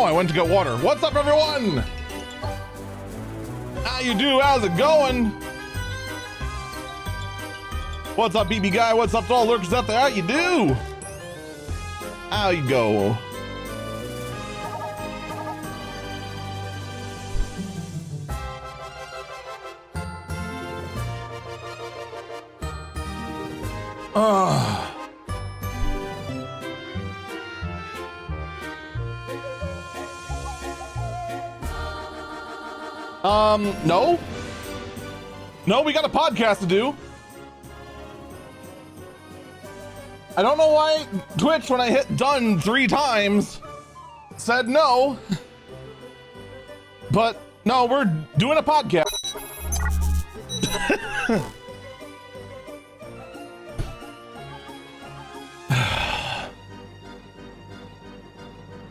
I went to get water. What's up, everyone? How you do? How's it going? What's up, BB guy? What's up to all lurkers out there? How you do? How you go? No. No, we got a podcast to do. I don't know why Twitch, when I hit done 3 times, said no. But no, we're doing a podcast.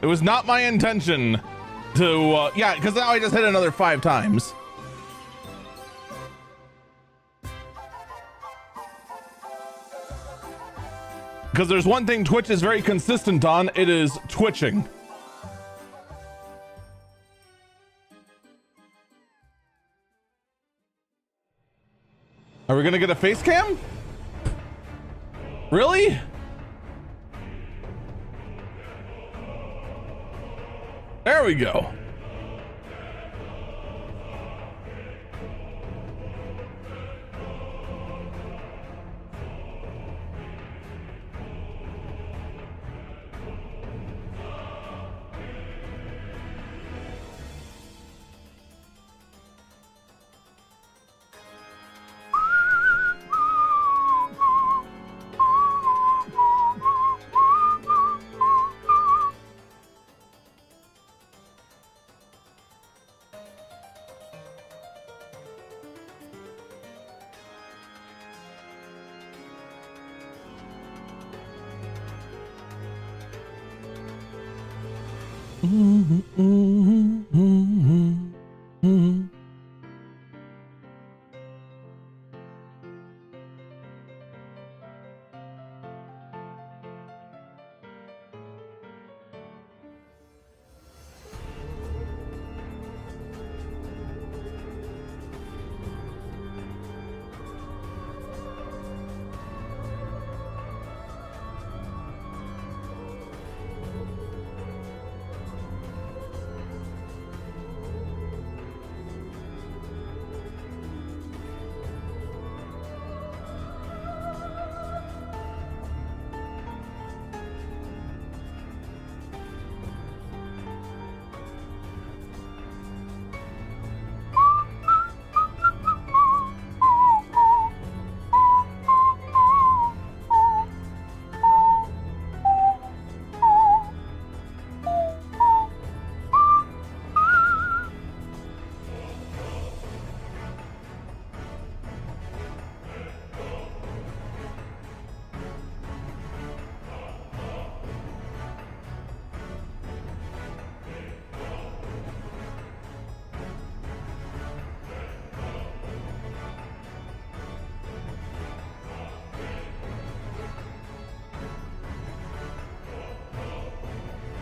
It was not my intention to, yeah, because now I just hit another 5 times. Because there's one thing Twitch is very consistent on, it is twitching. Are we gonna get a face cam? Really? There we go.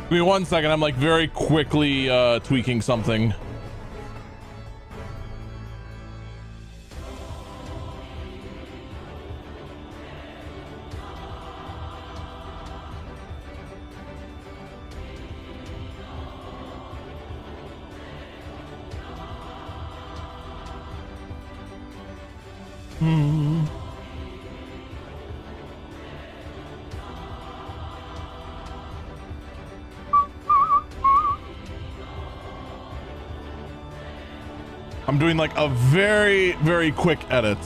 Give me 1 second, I'm like very quickly tweaking something. I'm doing like a very, very quick edit.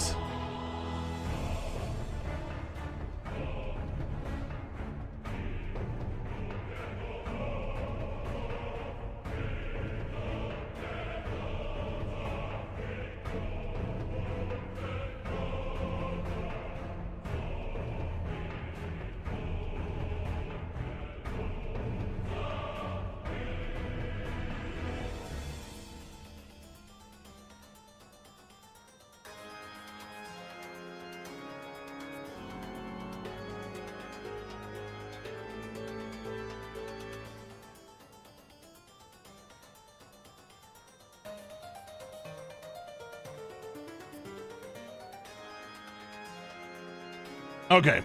Okay.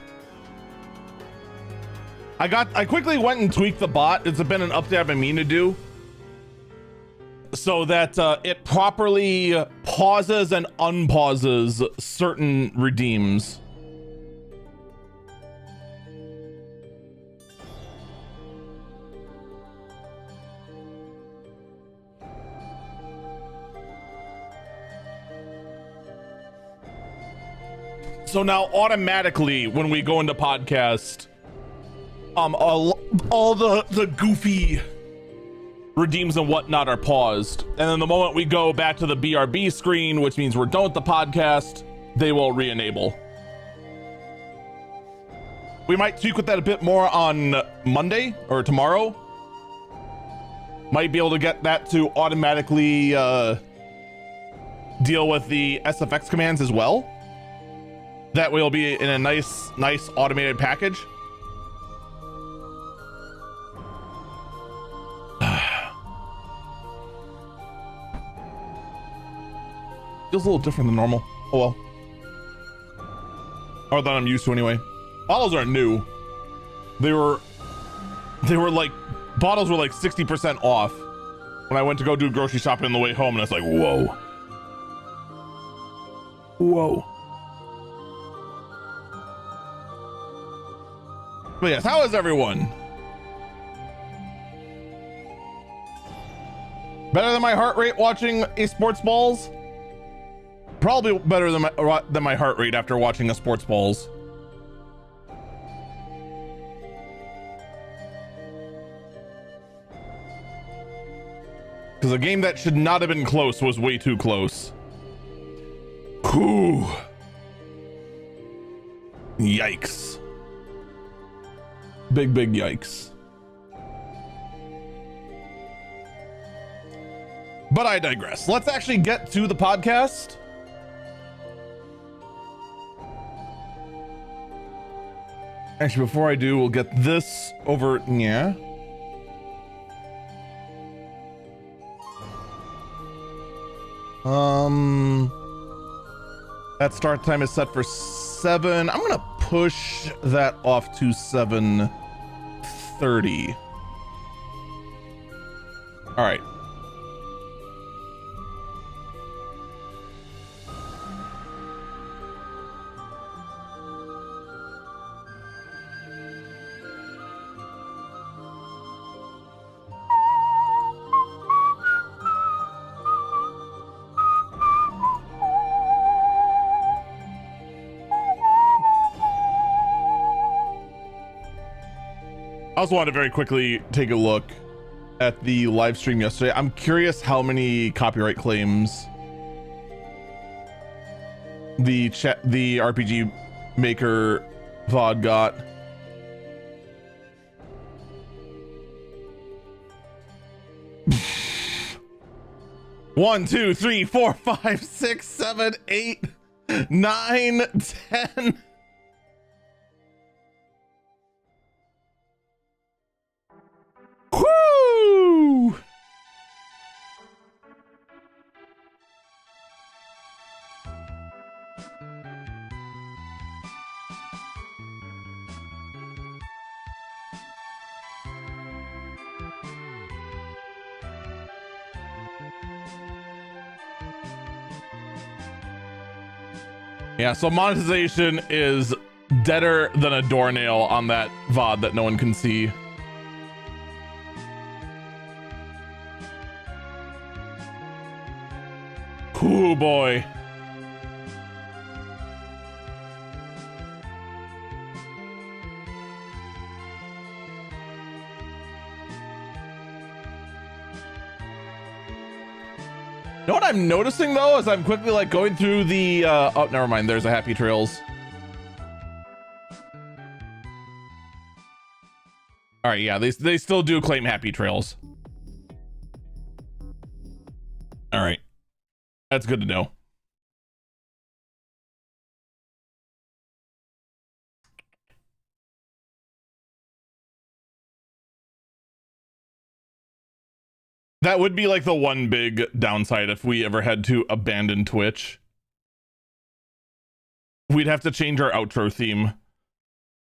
I quickly went and tweaked the bot. It's been an update I've been meaning to do, so that it properly pauses and unpauses certain redeems. So now automatically when we go into podcast, all the goofy redeems and whatnot are paused, and then the moment we go back to the BRB screen, which means we're done with the podcast, they will re-enable. We might tweak with that a bit more on Monday or tomorrow. Might be able to get that to automatically deal with the SFX commands as well. That will be in a nice automated package. Feels a little different than normal. Oh well. Or than I'm used to anyway. Bottles aren't new. They were like, bottles were like 60% off when I went to go do grocery shopping on the way home, and it's like, whoa. Whoa. But yes, how is everyone? Better than my heart rate watching a sports balls? Probably better than my heart rate after watching a sports balls. Because a game that should not have been close was way too close. Whew. Yikes. Big yikes. But I digress. Let's actually get to the podcast. Actually, before I do, we'll get this over. Yeah. That start time is set for 7. I'm gonna push that off to 7:30. All right. I also wanted to very quickly take a look at the live stream yesterday. I'm curious how many copyright claims the RPG Maker VOD got. One, 2, 3, 4, 5, 6, 7, 8, 9, 10. Whoo! Yeah, so monetization is deader than a doornail on that VOD that no one can see. Ooh, boy. You know what I'm noticing though, as I'm quickly like going through the oh, never mind, there's a Happy Trails. All right, yeah, they still do claim Happy Trails. All right, that's good to know. That would be like the one big downside if we ever had to abandon Twitch. We'd have to change our outro theme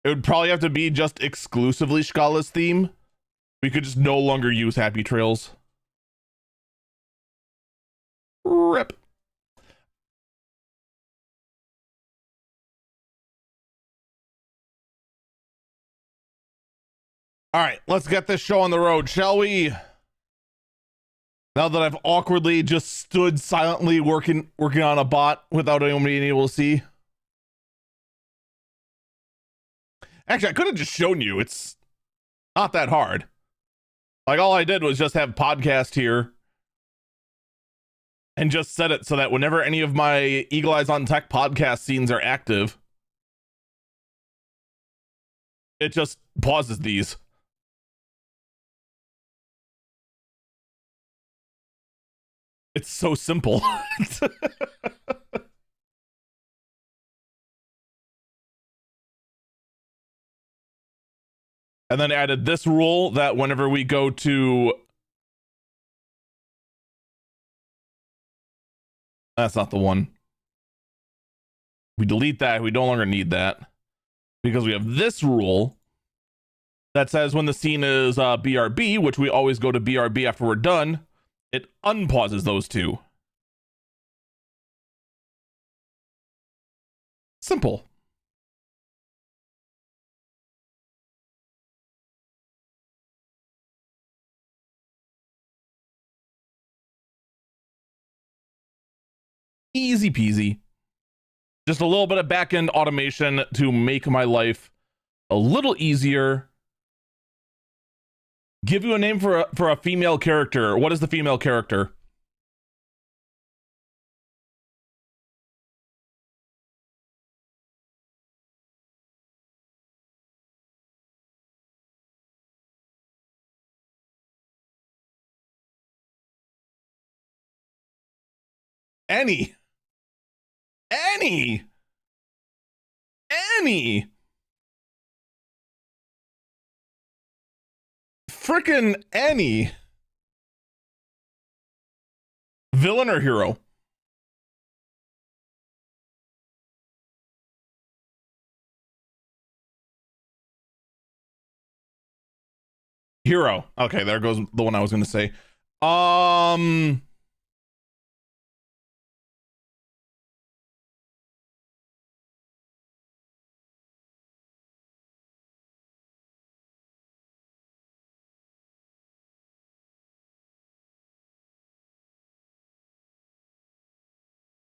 It would probably have to be just exclusively Skala's theme. We could just no longer use Happy Trails. Rip. All right, let's get this show on the road, shall we? Now that I've awkwardly just stood silently working on a bot without anyone being able to see. Actually, I could have just shown you. It's not that hard. Like, all I did was just have podcast here and just set it so that whenever any of my Eagle Eyes on Tech podcast scenes are active, it just pauses these. It's so simple. And then added this rule that whenever we go to... That's not the one. We delete that. We no longer need that. Because we have this rule that says when the scene is BRB, which we always go to BRB after we're done, it unpauses those two. Simple. Easy peasy. Just a little bit of back-end automation to make my life a little easier. Give you a name for a female character. What is the female character? Annie. Annie. Annie. Frickin' Annie. Villain or hero? Hero. Okay, there goes the one I was going to say.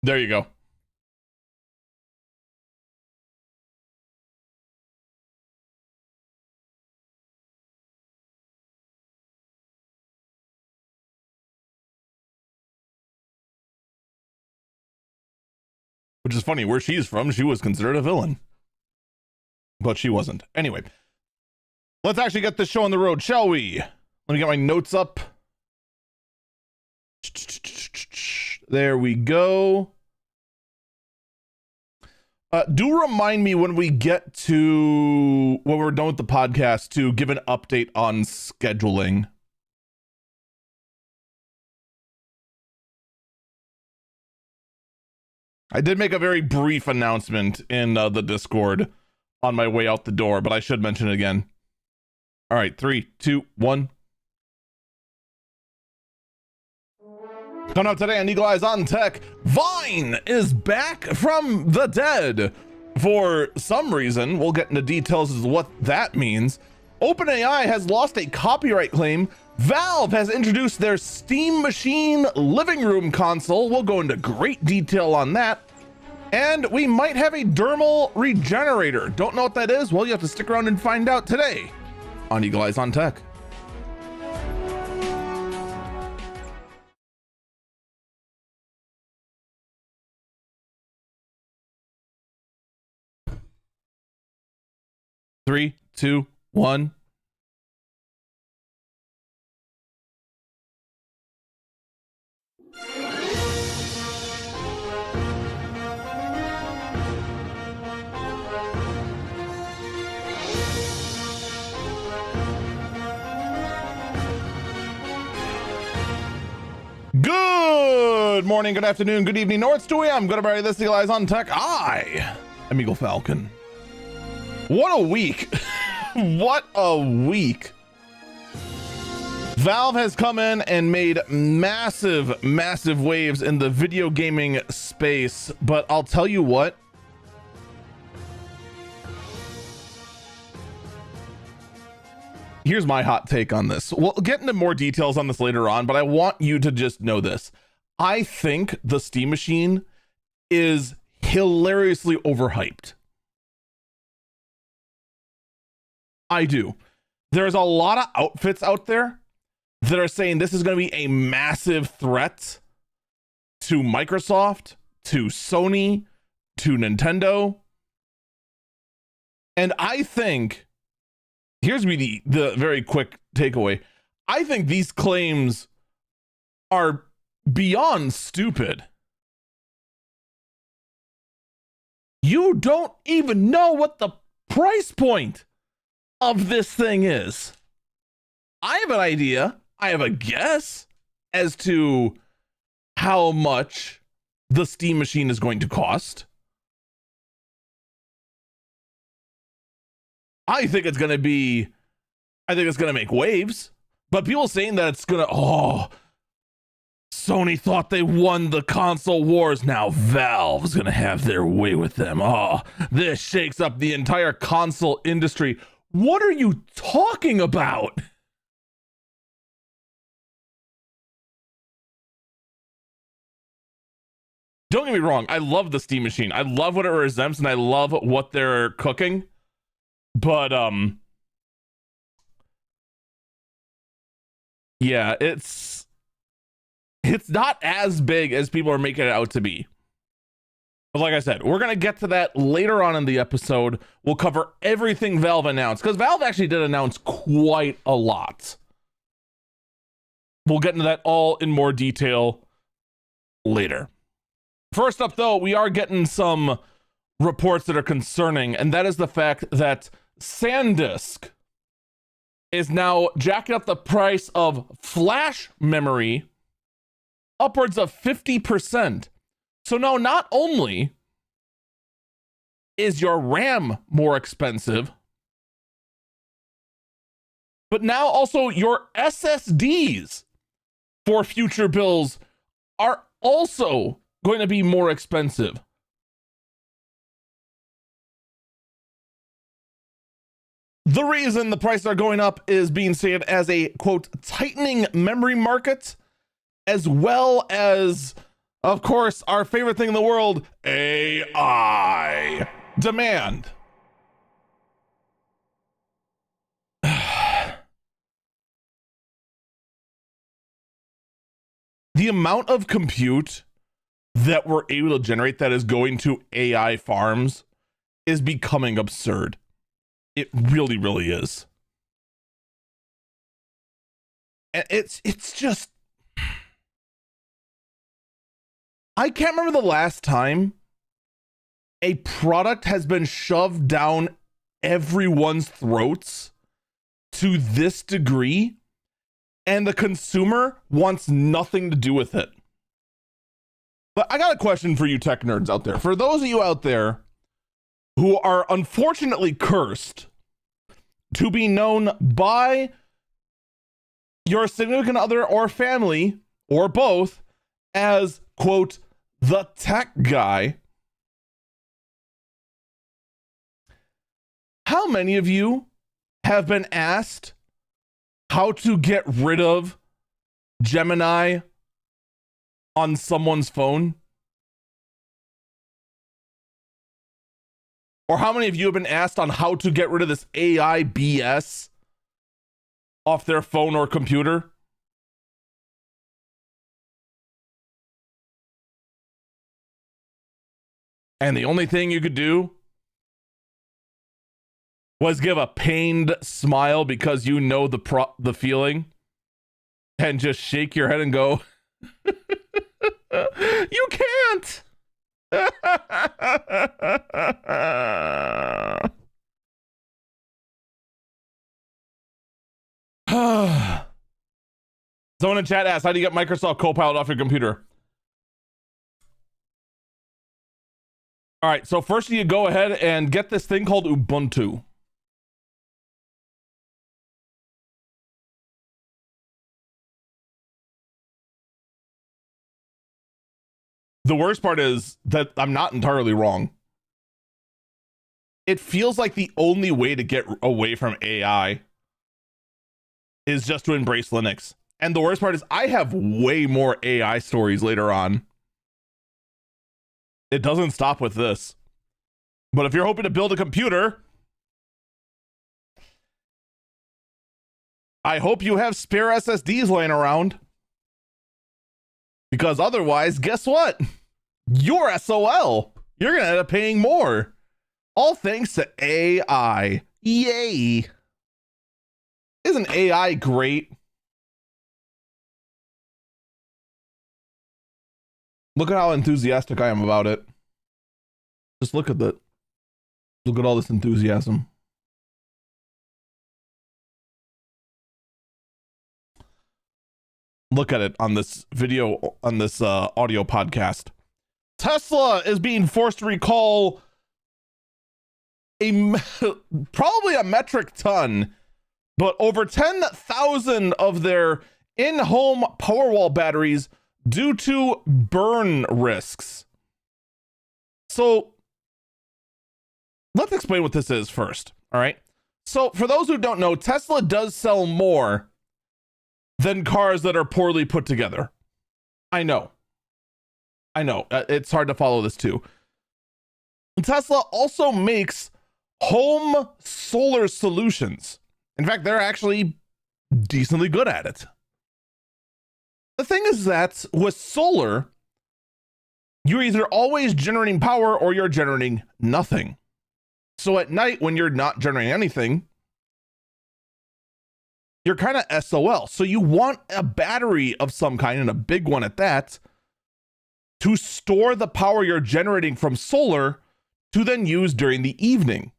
There you go. Which is funny, where she's from, she was considered a villain. But she wasn't. Anyway, let's actually get this show on the road, shall we? Let me get my notes up. There we go. Do remind me when we get to, when we're done with the podcast, to give an update on scheduling. I did make a very brief announcement in the Discord on my way out the door, but I should mention it again. All right, 3, 2, 1. Coming up today on Eagle Eyes on Tech, Vine is back from the dead. For some reason, we'll get into details as to what that means. OpenAI has lost a copyright claim. Valve has introduced their Steam Machine living room console. We'll go into great detail on that. And we might have a dermal regenerator. Don't know what that is? Well, you have to stick around and find out today on Eagle Eyes on Tech. Three, two, one. Good morning, good afternoon, good evening, North Stewie. I'm going to bury this Eagle Eyes on Tech. I am Eagle Falcon. What a week. What a week. Valve has come in and made massive waves in the video gaming space, but I'll tell you what. Here's my hot take on this. We'll get into more details on this later on, but I want you to just know this. I think the Steam Machine is hilariously overhyped. I do. There's a lot of outfits out there that are saying this is going to be a massive threat to Microsoft, to Sony, to Nintendo. And I think, here's me the very quick takeaway. I think these claims are beyond stupid. You don't even know what the price point of this thing is. I have an idea. I have a guess as to how much the Steam Machine is going to cost. I think it's going to make waves, but people saying that it's going to, Sony thought they won the console wars. Now Valve's going to have their way with them. This shakes up the entire console industry. What are you talking about? Don't get me wrong. I love the Steam Machine. I love what it represents and I love what they're cooking. But, yeah, it's not as big as people are making it out to be. But like I said, we're going to get to that later on in the episode. We'll cover everything Valve announced, because Valve actually did announce quite a lot. We'll get into that all in more detail later. First up, though, we are getting some reports that are concerning, and that is the fact that SanDisk is now jacking up the price of flash memory upwards of 50%. So now not only is your RAM more expensive, but now also your SSDs for future bills are also going to be more expensive. The reason the prices are going up is being seen as a, quote, tightening memory market, as well as, of course, our favorite thing in the world, AI demand. The amount of compute that we're able to generate that is going to AI farms is becoming absurd. It really, really is. And it's just, I can't remember the last time a product has been shoved down everyone's throats to this degree, and the consumer wants nothing to do with it. But I got a question for you tech nerds out there. For those of you out there who are unfortunately cursed to be known by your significant other or family, or both, as, quote, the tech guy, how many of you have been asked how to get rid of Gemini on someone's phone? Or how many of you have been asked on how to get rid of this AI BS off their phone or computer? And the only thing you could do was give a pained smile because you know the feeling, and just shake your head and go, you can't. Someone in chat asked, how do you get Microsoft Copilot off your computer? All right, so first you go ahead and get this thing called Ubuntu. The worst part is that I'm not entirely wrong. It feels like the only way to get away from AI is just to embrace Linux. And the worst part is I have way more AI stories later on. It doesn't stop with this. But if you're hoping to build a computer, I hope you have spare SSDs laying around. Because otherwise, guess what? You're SOL. You're going to end up paying more. All thanks to AI. Yay. Isn't AI great? Look at how enthusiastic I am about it. Just look at that. Look at all this enthusiasm. Look at it on this video, on this audio podcast. Tesla is being forced to recall probably a metric ton, but over 10,000 of their in-home Powerwall batteries due to burn risks. So let's explain what this is first. All right. So for those who don't know, Tesla does sell more than cars that are poorly put together. I know. It's hard to follow this too. Tesla also makes home solar solutions. In fact, they're actually decently good at it. The thing is that with solar, you're either always generating power or you're generating nothing. So at night, when you're not generating anything, you're kind of SOL. So you want a battery of some kind, and a big one at that, to store the power you're generating from solar to then use during the evening.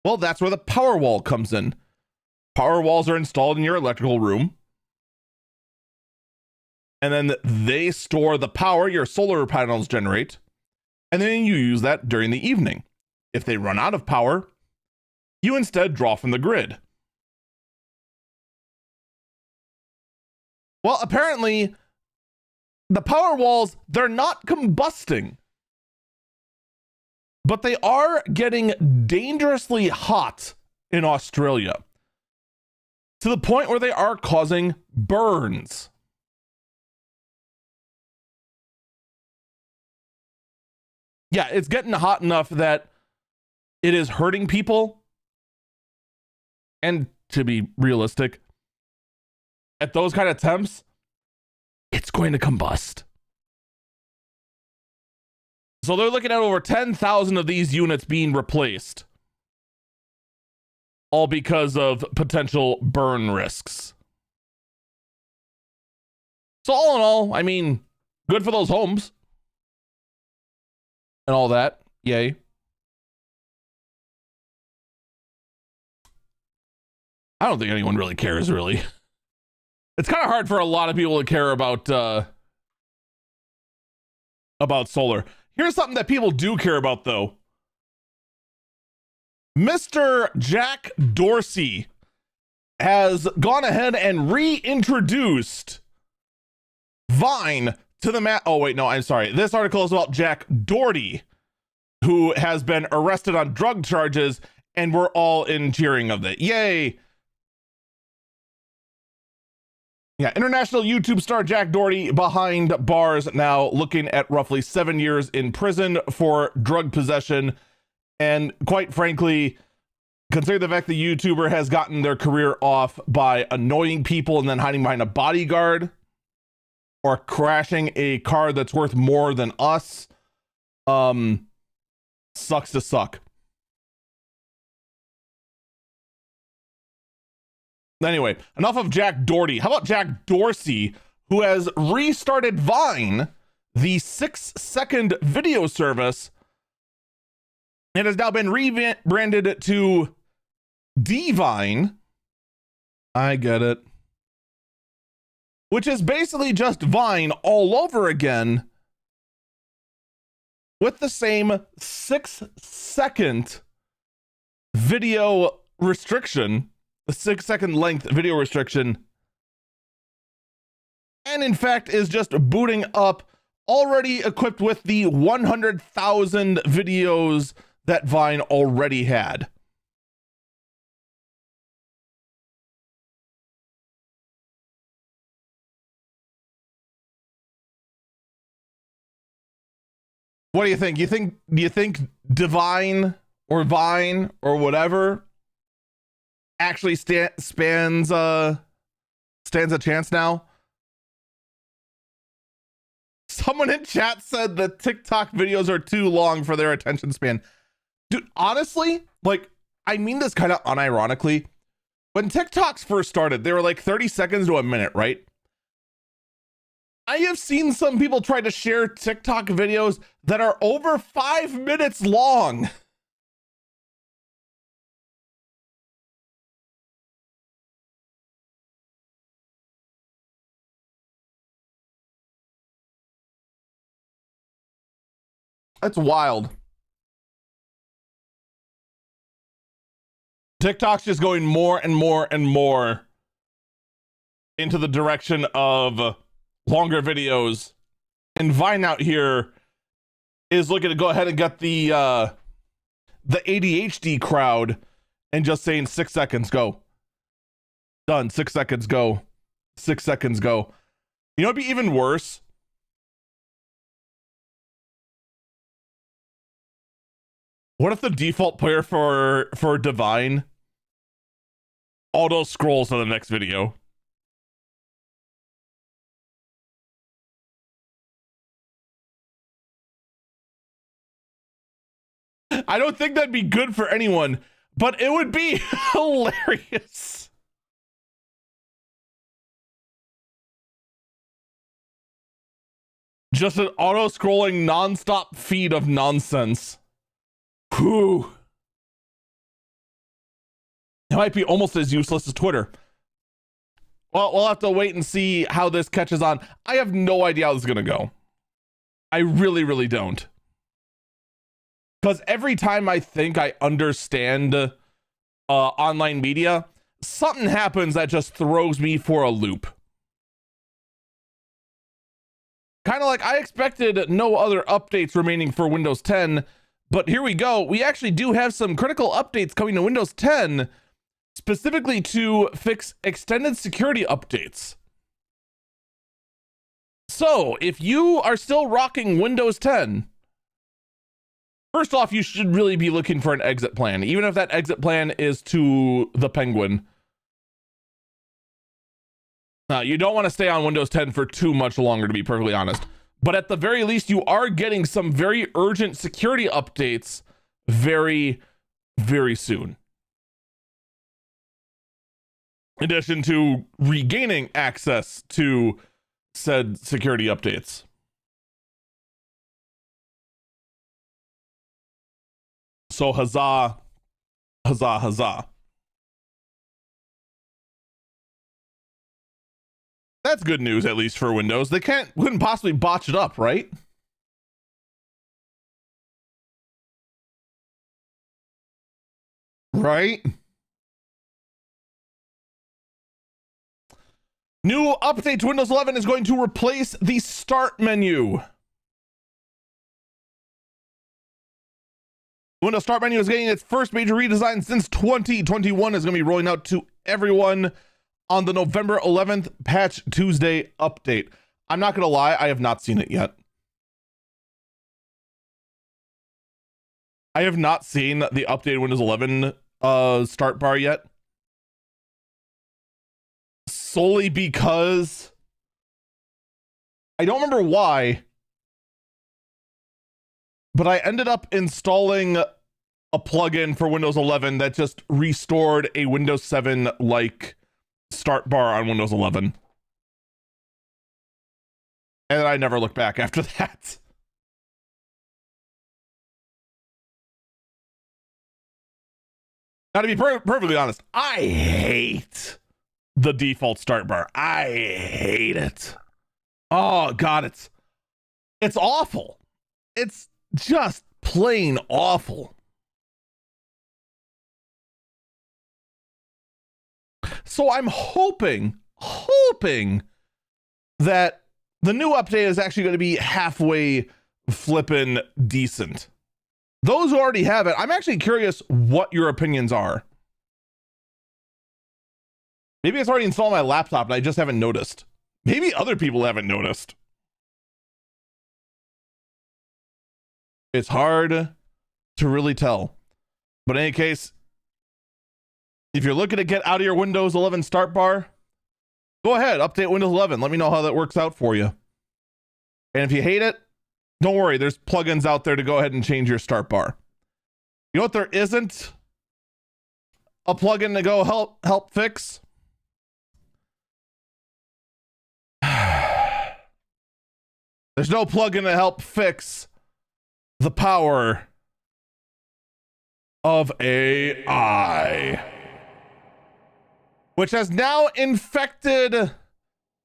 Well, that's where the Powerwall comes in. Powerwalls are installed in your electrical room, and then they store the power your solar panels generate, and then you use that during the evening. If they run out of power, you instead draw from the grid. Well, apparently, the Powerwalls, they're not combusting, but they are getting dangerously hot in Australia, to the point where they are causing burns. Yeah, it's getting hot enough that it is hurting people. And to be realistic, at those kind of temps, it's going to combust. So they're looking at over 10,000 of these units being replaced, all because of potential burn risks. So all in all, I mean, good for those homes and all that. Yay. I don't think anyone really cares, really. It's kind of hard for a lot of people to care about solar. Here's something that people do care about, though. Mr. Jack Dorsey has gone ahead and reintroduced Vine to the map. Oh, wait, no, I'm sorry. This article is about Jack Doherty, who has been arrested on drug charges, and we're all in cheering of it. Yay. Yeah, international YouTube star Jack Doherty behind bars now, looking at roughly 7 years in prison for drug possession. And quite frankly, consider the fact the YouTuber has gotten their career off by annoying people and then hiding behind a bodyguard or crashing a car that's worth more than us. Sucks to suck. Anyway, enough of Jack Doherty. How about Jack Dorsey, who has restarted Vine, the 6-second video service, and has now been rebranded to Divine. I get it. Which is basically just Vine all over again, with the same 6-second video restriction, a 6-second length video restriction, and in fact is just booting up already equipped with the 100,000 videos that Vine already had. What do you think? Do you think Divine or Vine or whatever actually stands a chance now? Someone in chat said that TikTok videos are too long for their attention span. Dude, honestly, like, I mean this kind of unironically. When TikToks first started, they were like 30 seconds to a minute, right? I have seen some people try to share TikTok videos that are over 5 minutes long. That's wild. TikTok's just going more and more and more into the direction of longer videos, and Vine out here is looking to go ahead and get the ADHD crowd and just saying 6 seconds, go. Done. 6 seconds, go. 6 seconds, go. You know, it'd be even worse. What if the default player for Divine auto scrolls to the next video? I don't think that'd be good for anyone, but it would be hilarious. Just an auto-scrolling non-stop feed of nonsense. Whew. It might be almost as useless as Twitter. Well, we'll have to wait and see how this catches on. I have no idea how this is going to go. I really, really don't. Because every time I think I understand online media, something happens that just throws me for a loop. Kind of like I expected no other updates remaining for Windows 10, but here we go. We actually do have some critical updates coming to Windows 10, specifically to fix extended security updates. So if you are still rocking Windows 10, first off, you should really be looking for an exit plan, even if that exit plan is to the Penguin. You don't want to stay on Windows 10 for too much longer, to be perfectly honest. But at the very least, you are getting some very urgent security updates very, very soon. In addition to regaining access to said security updates. So huzzah, huzzah, huzzah. That's good news, at least for Windows. They couldn't possibly botch it up, right? Right? New update to Windows 11 is going to replace the start menu. Windows start menu is getting its first major redesign since 2021. Is going to be rolling out to everyone on the November 11th Patch Tuesday update. I'm not going to lie, I have not seen it yet. I have not seen the updated Windows 11 start bar yet. Solely because I don't remember why, but I ended up installing a plugin for Windows 11 that just restored a Windows 7 like start bar on Windows 11. And I never looked back after that. Now, to be perfectly honest, I hate the default start bar. I hate it. Oh God, it's awful. It's just plain awful. So I'm hoping that the new update is actually going to be halfway flippin' decent. Those who already have it, I'm actually curious what your opinions are. Maybe it's already installed on my laptop and I just haven't noticed. Maybe other people haven't noticed. It's hard to really tell. But in any case, if you're looking to get out of your Windows 11 start bar, go ahead, update Windows 11. Let me know how that works out for you. And if you hate it, don't worry, there's plugins out there to go ahead and change your start bar. You know what there isn't? A plugin to go help fix? There's no plugin to help fix the power of AI, which has now infected,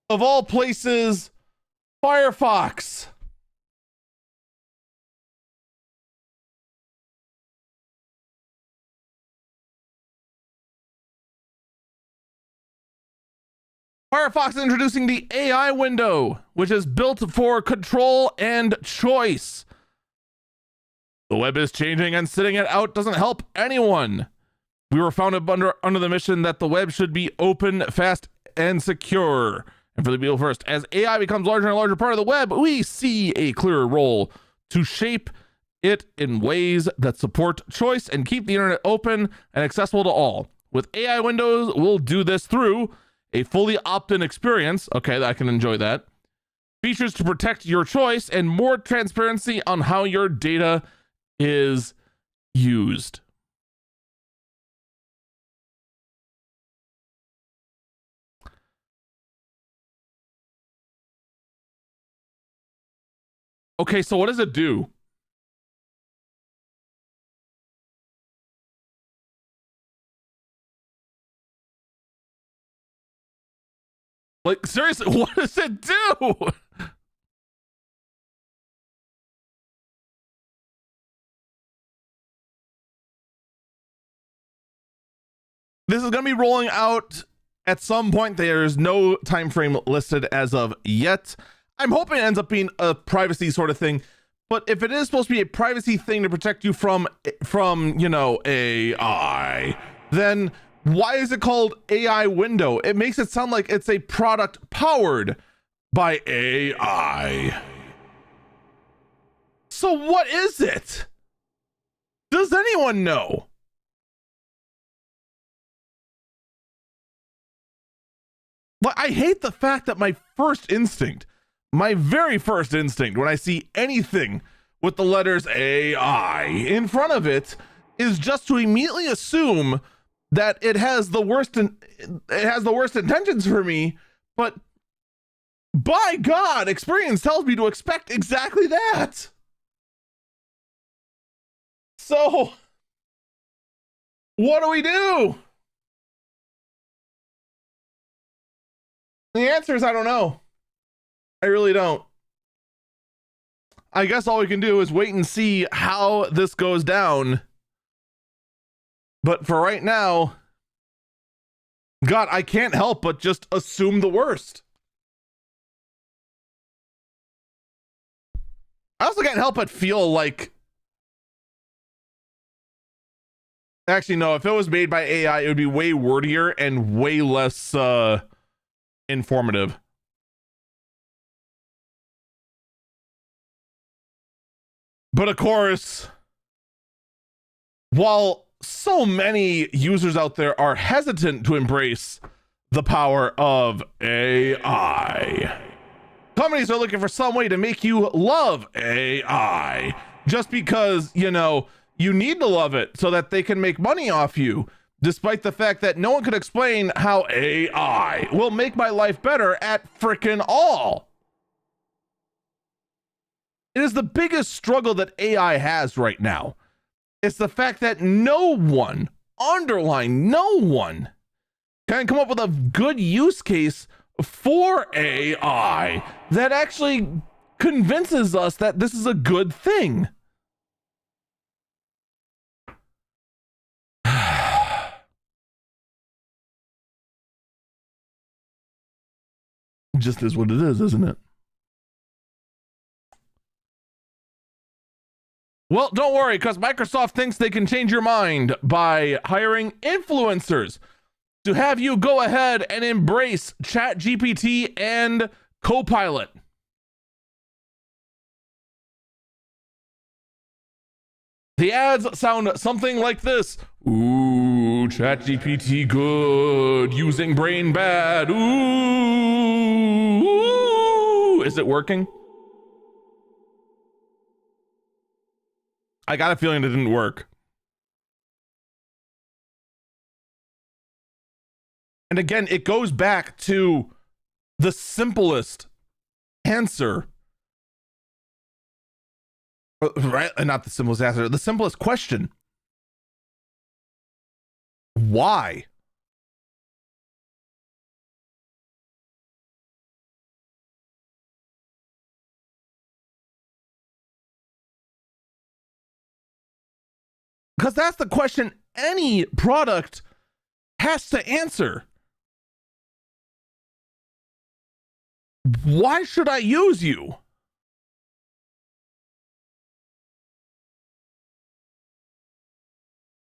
of all places, Firefox. Firefox is introducing the AI window, which is built for control and choice. The web is changing, and sitting it out doesn't help anyone. We were founded under the mission that the web should be open, fast, and secure. And for the people first, as AI becomes larger and larger part of the web, we see a clearer role to shape it in ways that support choice and keep the internet open and accessible to all. With AI windows, we'll do this through a fully opt-in experience. Okay, I can enjoy that. Features to protect your choice and more transparency on how your data is used. Okay, so what does it do? Like, seriously, what does it do? This is going to be rolling out at some point. There's no time frame listed as of yet. I'm hoping it ends up being a privacy sort of thing. But if it is supposed to be a privacy thing to protect you from you know, AI, then why is it called AI window? It makes it sound like it's a product powered by AI. So what is it? Does anyone know? But I hate the fact that my very first instinct when I see anything with the letters AI in front of it is just to immediately assume that it has the worst intentions for me. But by God, experience tells me to expect exactly that. So what do we do? The answer is I don't know. I really don't. I guess all we can do is wait and see how this goes down. But for right now, God, I can't help but just assume the worst. I also can't help but feel like... Actually, no, if it was made by AI, it would be way wordier and way less informative. But of course, while so many users out there are hesitant to embrace the power of AI, companies are looking for some way to make you love AI just because, you know, you need to love it so that they can make money off you, despite the fact that no one could explain how AI will make my life better at frickin' all. It is the biggest struggle that AI has right now. It's the fact that no one, underline no one, can come up with a good use case for AI that actually convinces us that this is a good thing. just is what it is, isn't it? Well, don't worry, because Microsoft thinks they can change your mind by hiring influencers to have you go ahead and embrace ChatGPT and Copilot. The ads sound something like this. Ooh, ChatGPT good, using brain bad. Ooh. Is it working? I got a feeling it didn't work. And again, it goes back to the simplest answer. Right? Not the simplest answer, the simplest question. Why? Because that's the question any product has to answer. Why should I use you?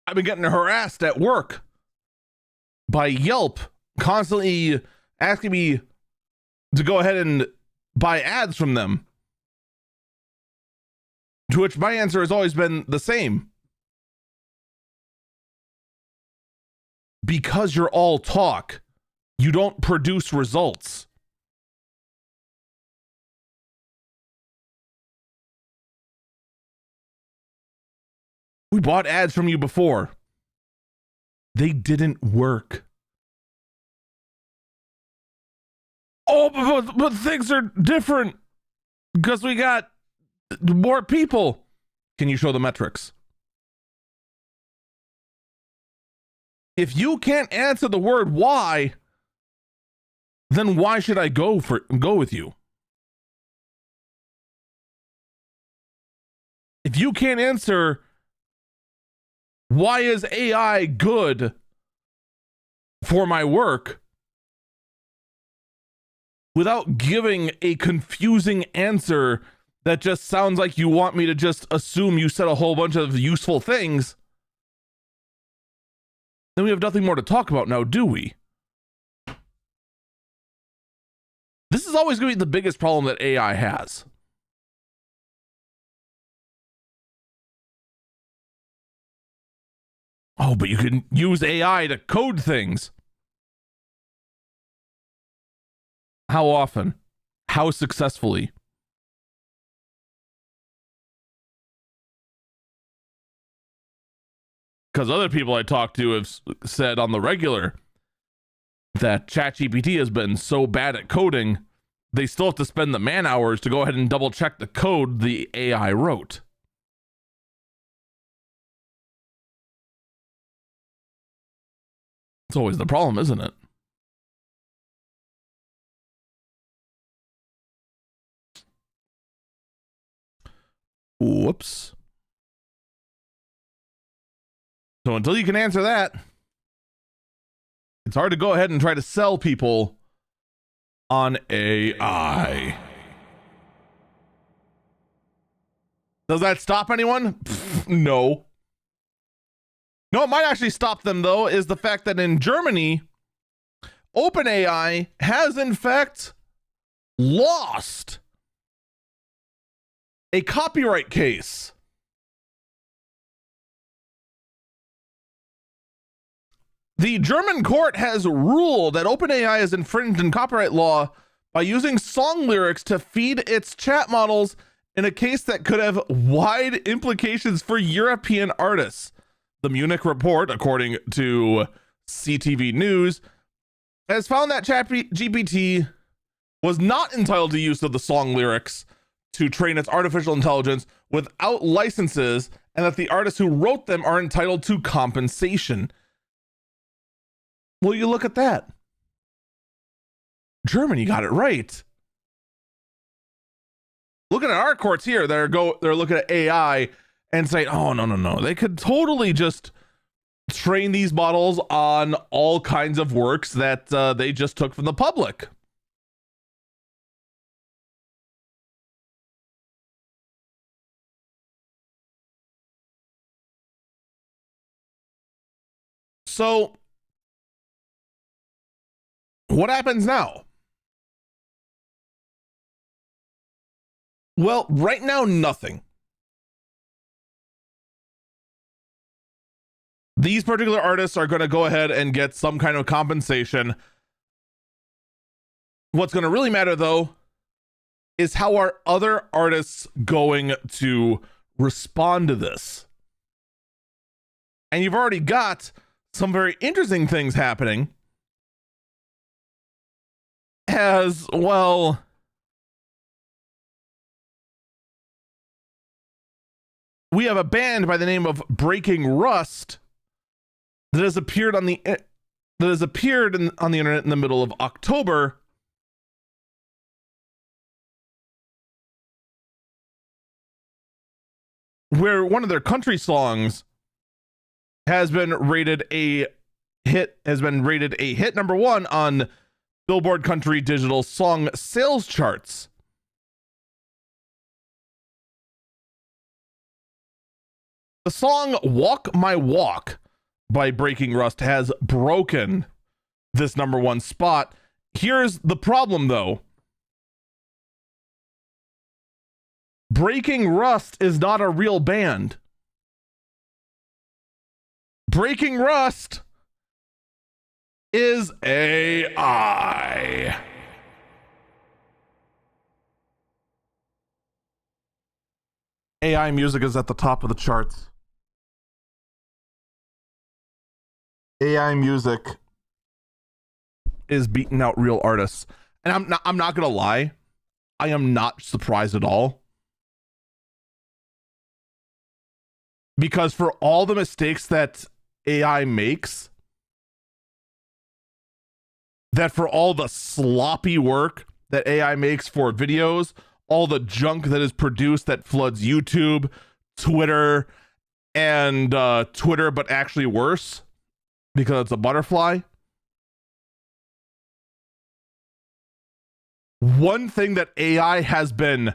I've been getting harassed at work by Yelp, constantly asking me to go ahead and buy ads from them. To which my answer has always been the same. Because you're all talk, you don't produce results. We bought ads from you before. They didn't work. Oh, but things are different because we got more people. Can you show the metrics? If you can't answer the word why, then why should I go with you? If you can't answer why is AI good for my work without giving a confusing answer that just sounds like you want me to just assume you said a whole bunch of useful things, then we have nothing more to talk about now, do we? This is always going to be the biggest problem that AI has. Oh, but you can use AI to code things. How often? How successfully? Because other people I talked to have said on the regular that ChatGPT has been so bad at coding, they still have to spend the man hours to go ahead and double check the code the AI wrote. It's always the problem, isn't it? Whoops. So until you can answer that, it's hard to go ahead and try to sell people on AI. Does that stop anyone? No. No, it might actually stop them, though, is the fact that in Germany, OpenAI has, in fact, lost a copyright case. The German court has ruled that OpenAI has infringed in copyright law by using song lyrics to feed its chat models in a case that could have wide implications for European artists. The Munich report, according to CTV News, has found that ChatGPT was not entitled to use of the song lyrics to train its artificial intelligence without licenses, and that the artists who wrote them are entitled to compensation. Well, you look at that. Germany got it right. Looking at our courts here, they're looking at AI and saying, oh, no. They could totally just train these models on all kinds of works that they just took from the public. So what happens now? Well, right now, nothing. These particular artists are going to go ahead and get some kind of compensation. What's going to really matter, though, is how are other artists going to respond to this? And you've already got some very interesting things happening as well. We have a band by the name of Breaking Rust that has appeared on the internet in the middle of October, where one of their country songs has been rated a hit number 1 on Billboard Country Digital Song Sales Charts. The song Walk My Walk by Breaking Rust has broken this number 1 spot. Here's the problem, though. Breaking Rust is not a real band. Breaking Rust is AI. AI music is at the top of the charts. AI music is beating out real artists. And I'm not gonna lie, I am not surprised at all. Because for all the mistakes that AI makes, that for all the sloppy work that AI makes for videos, all the junk that is produced that floods YouTube, Twitter, and Twitter, but actually worse, because it's a butterfly. One thing that AI has been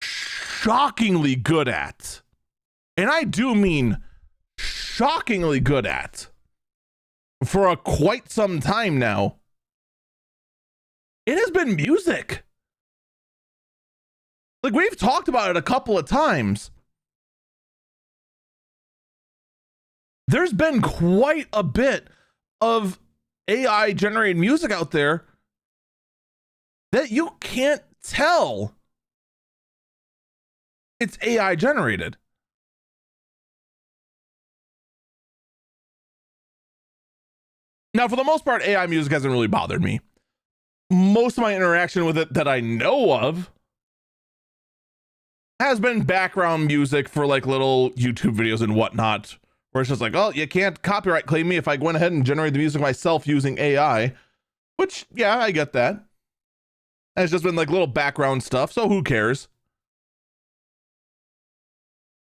shockingly good at, and I do mean shockingly good at, for quite some time now, it has been music. Like, we've talked about it a couple of times. There's been quite a bit of AI generated music out there that you can't tell it's AI generated. Now, for the most part, AI music hasn't really bothered me. Most of my interaction with it that I know of has been background music for like little YouTube videos and whatnot, where it's just like, oh, you can't copyright claim me if I went ahead and generate the music myself using AI, which, yeah, I get that. And it's just been like little background stuff, so who cares?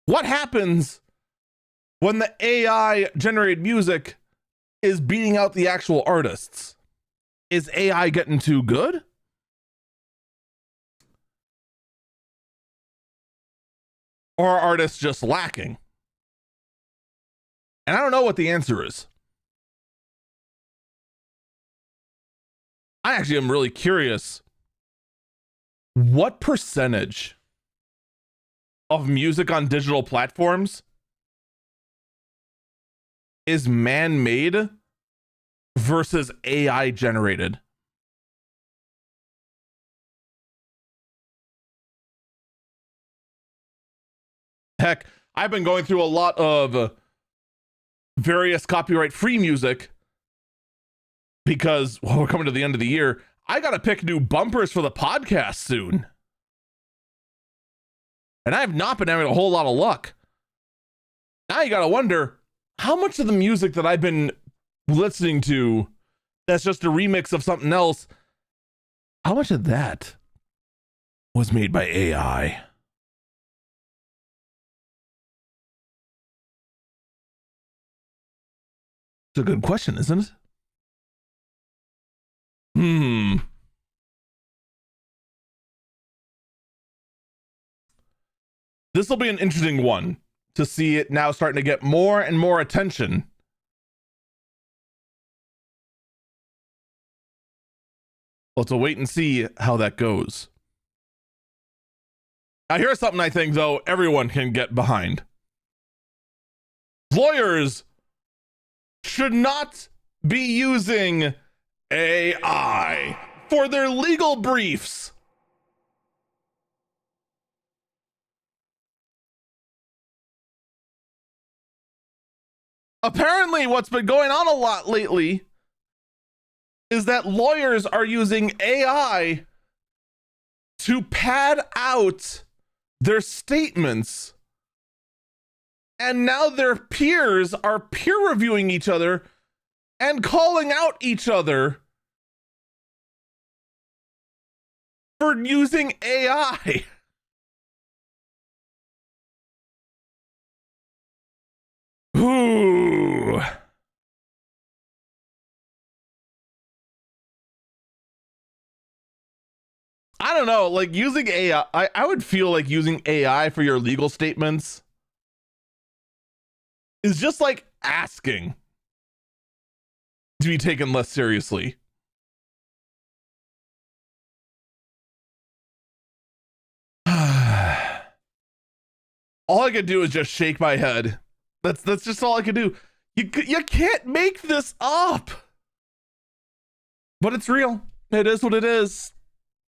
What happens when the AI generated music is beating out the actual artists? Is AI getting too good? Or are artists just lacking? And I don't know what the answer is. I actually am really curious. What percentage of music on digital platforms is man-made versus AI generated? Heck, I've been going through a lot of various copyright-free music because, well, we're coming to the end of the year. I gotta pick new bumpers for the podcast soon. And I have not been having a whole lot of luck. Now you gotta wonder, how much of the music that I've been listening to that's just a remix of something else, how much of that was made by AI? It's a good question, isn't it? This will be an interesting one to see it now starting to get more and more attention Let's wait and see how that goes. Now, here's something I think, though, everyone can get behind. Lawyers should not be using AI for their legal briefs. Apparently, what's been going on a lot lately is that lawyers are using AI to pad out their statements. And now their peers are peer reviewing each other and calling out each other for using AI. Ooh. I don't know, like using AI, I would feel like using AI for your legal statements is just like asking to be taken less seriously. All I could do is just shake my head. That's just all I could do. You can't make this up. But it's real. It is what it is.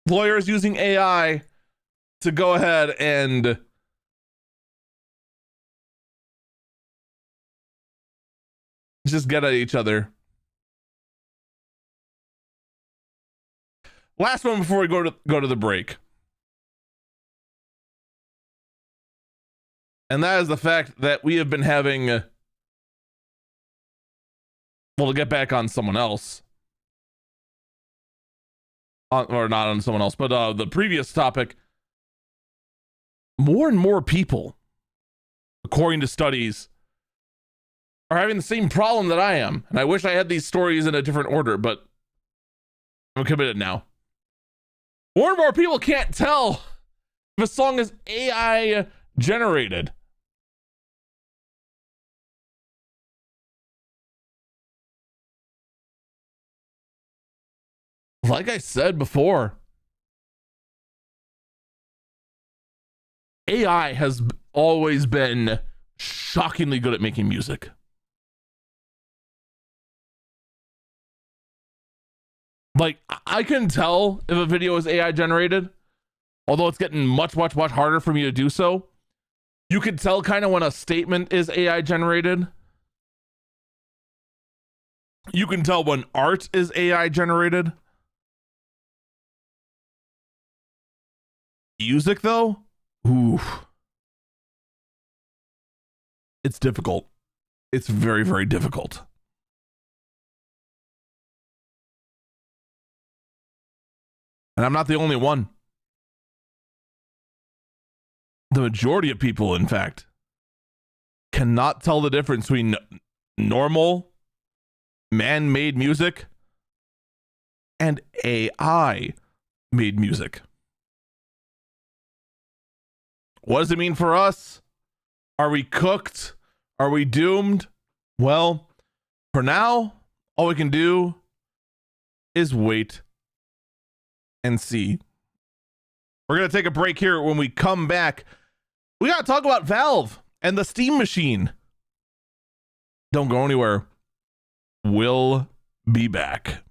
Lawyers using AI to go ahead and just get at each other. Last one before we go to the break. And that is the fact that we have been having, well, to get back on someone else, or not on someone else, but the previous topic, more and more people, according to studies, are having the same problem that I am. And I wish I had these stories in a different order, but I'm committed now. More and more people can't tell if a song is AI generated. Like I said before, AI has always been shockingly good at making music. Like, I can tell if a video is AI generated, although it's getting much harder for me to do so. You can tell kind of when a statement is AI generated. You can tell when art is AI generated. Music, though, ooh, it's difficult. It's very, very difficult. And I'm not the only one. The majority of people, in fact, cannot tell the difference between normal, man-made music and AI-made music. What does it mean for us? Are we cooked? Are we doomed? Well, for now, all we can do is wait and see. We're going to take a break here. When we come back, we got to talk about Valve and the Steam Machine. Don't go anywhere. We'll be back.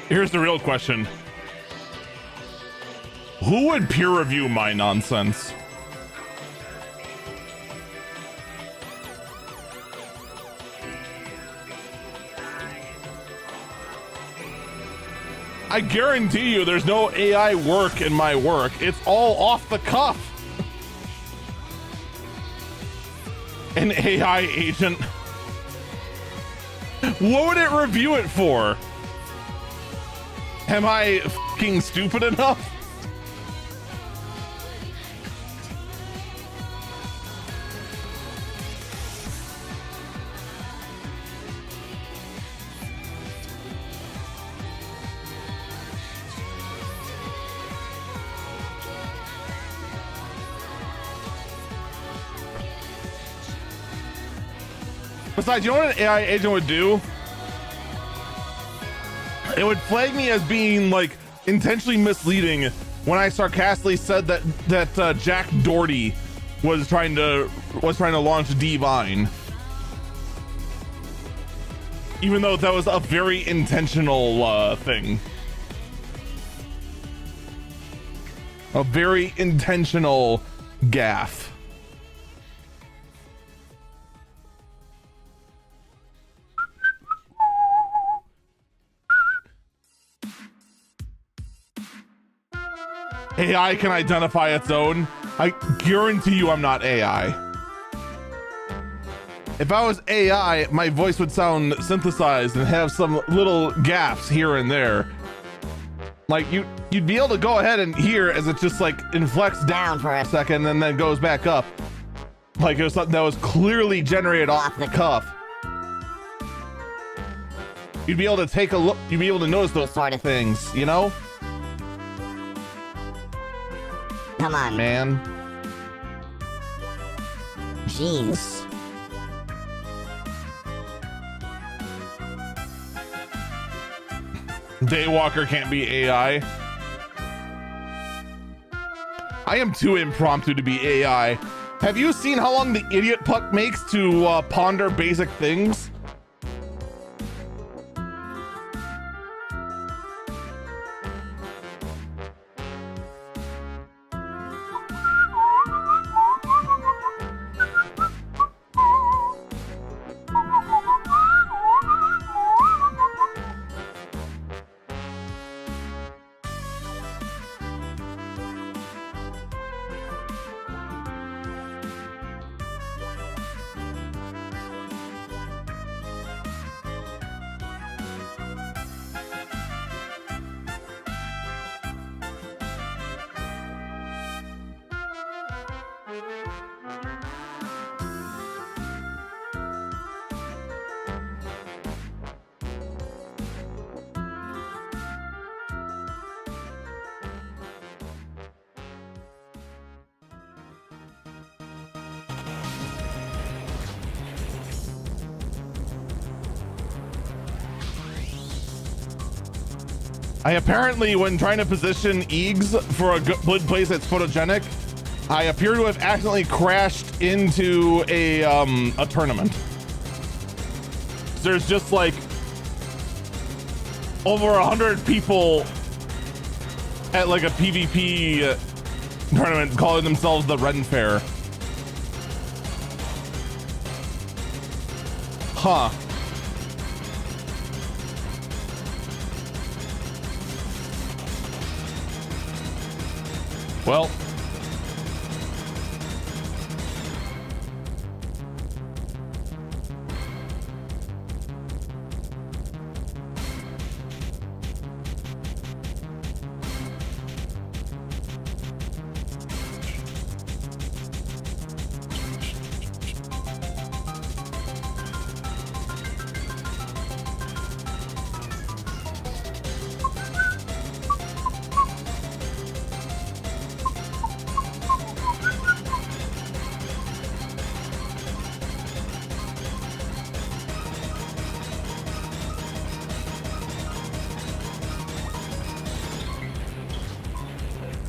Here's the real question. Who would peer review my nonsense? I guarantee you there's no AI work in my work. It's all off the cuff. An AI agent. What would it review it for? Am I fucking stupid enough? Besides, you know what an AI agent would do? It would flag me as being like intentionally misleading when I sarcastically said that Jack Doherty was trying to launch Divine, even though that was a very intentional thing, a very intentional gaffe. AI can identify its own. I guarantee you I'm not AI. If I was AI, my voice would sound synthesized and have some little gaps here and there. Like you'd be able to go ahead and hear as it just like inflects down for a second and then goes back up. Like it was something that was clearly generated off the cuff. You'd be able to take a look, you'd be able to notice those sort of things, you know? Come on, man. Jeez. Daywalker can't be AI. I am too impromptu to be AI. Have you seen how long the idiot puck makes to ponder basic things? I apparently, when trying to position Eags for a good place that's photogenic, I appear to have accidentally crashed into a tournament. There's just like over 100 people at like a PvP tournament calling themselves the Ren Fair. Huh. Well,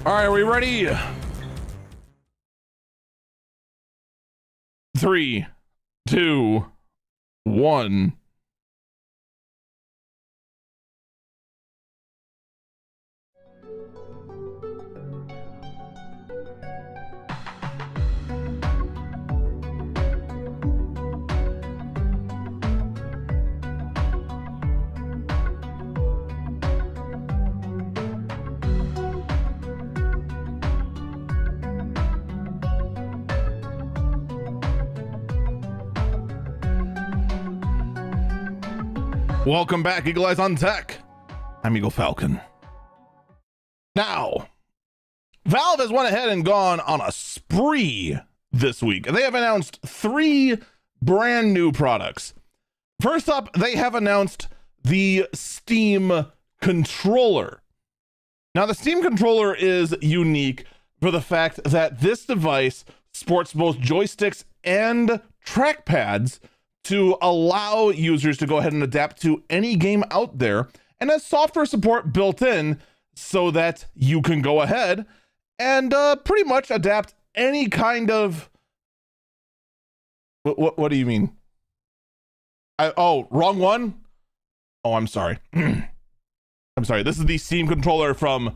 all right, are we ready? 3, 2, 1. Welcome back, Eagle Eyes on Tech. I'm Eagle Falcon. Now, Valve has went ahead and gone on a spree this week. They have announced 3 brand new products. First up, they have announced the Steam controller. Now, the Steam controller is unique for the fact that this device sports both joysticks and trackpads to allow users to go ahead and adapt to any game out there, and has software support built in so that you can go ahead and pretty much adapt any kind of... What do you mean? Oh, wrong one? Oh, I'm sorry. I'm sorry. This is the Steam controller from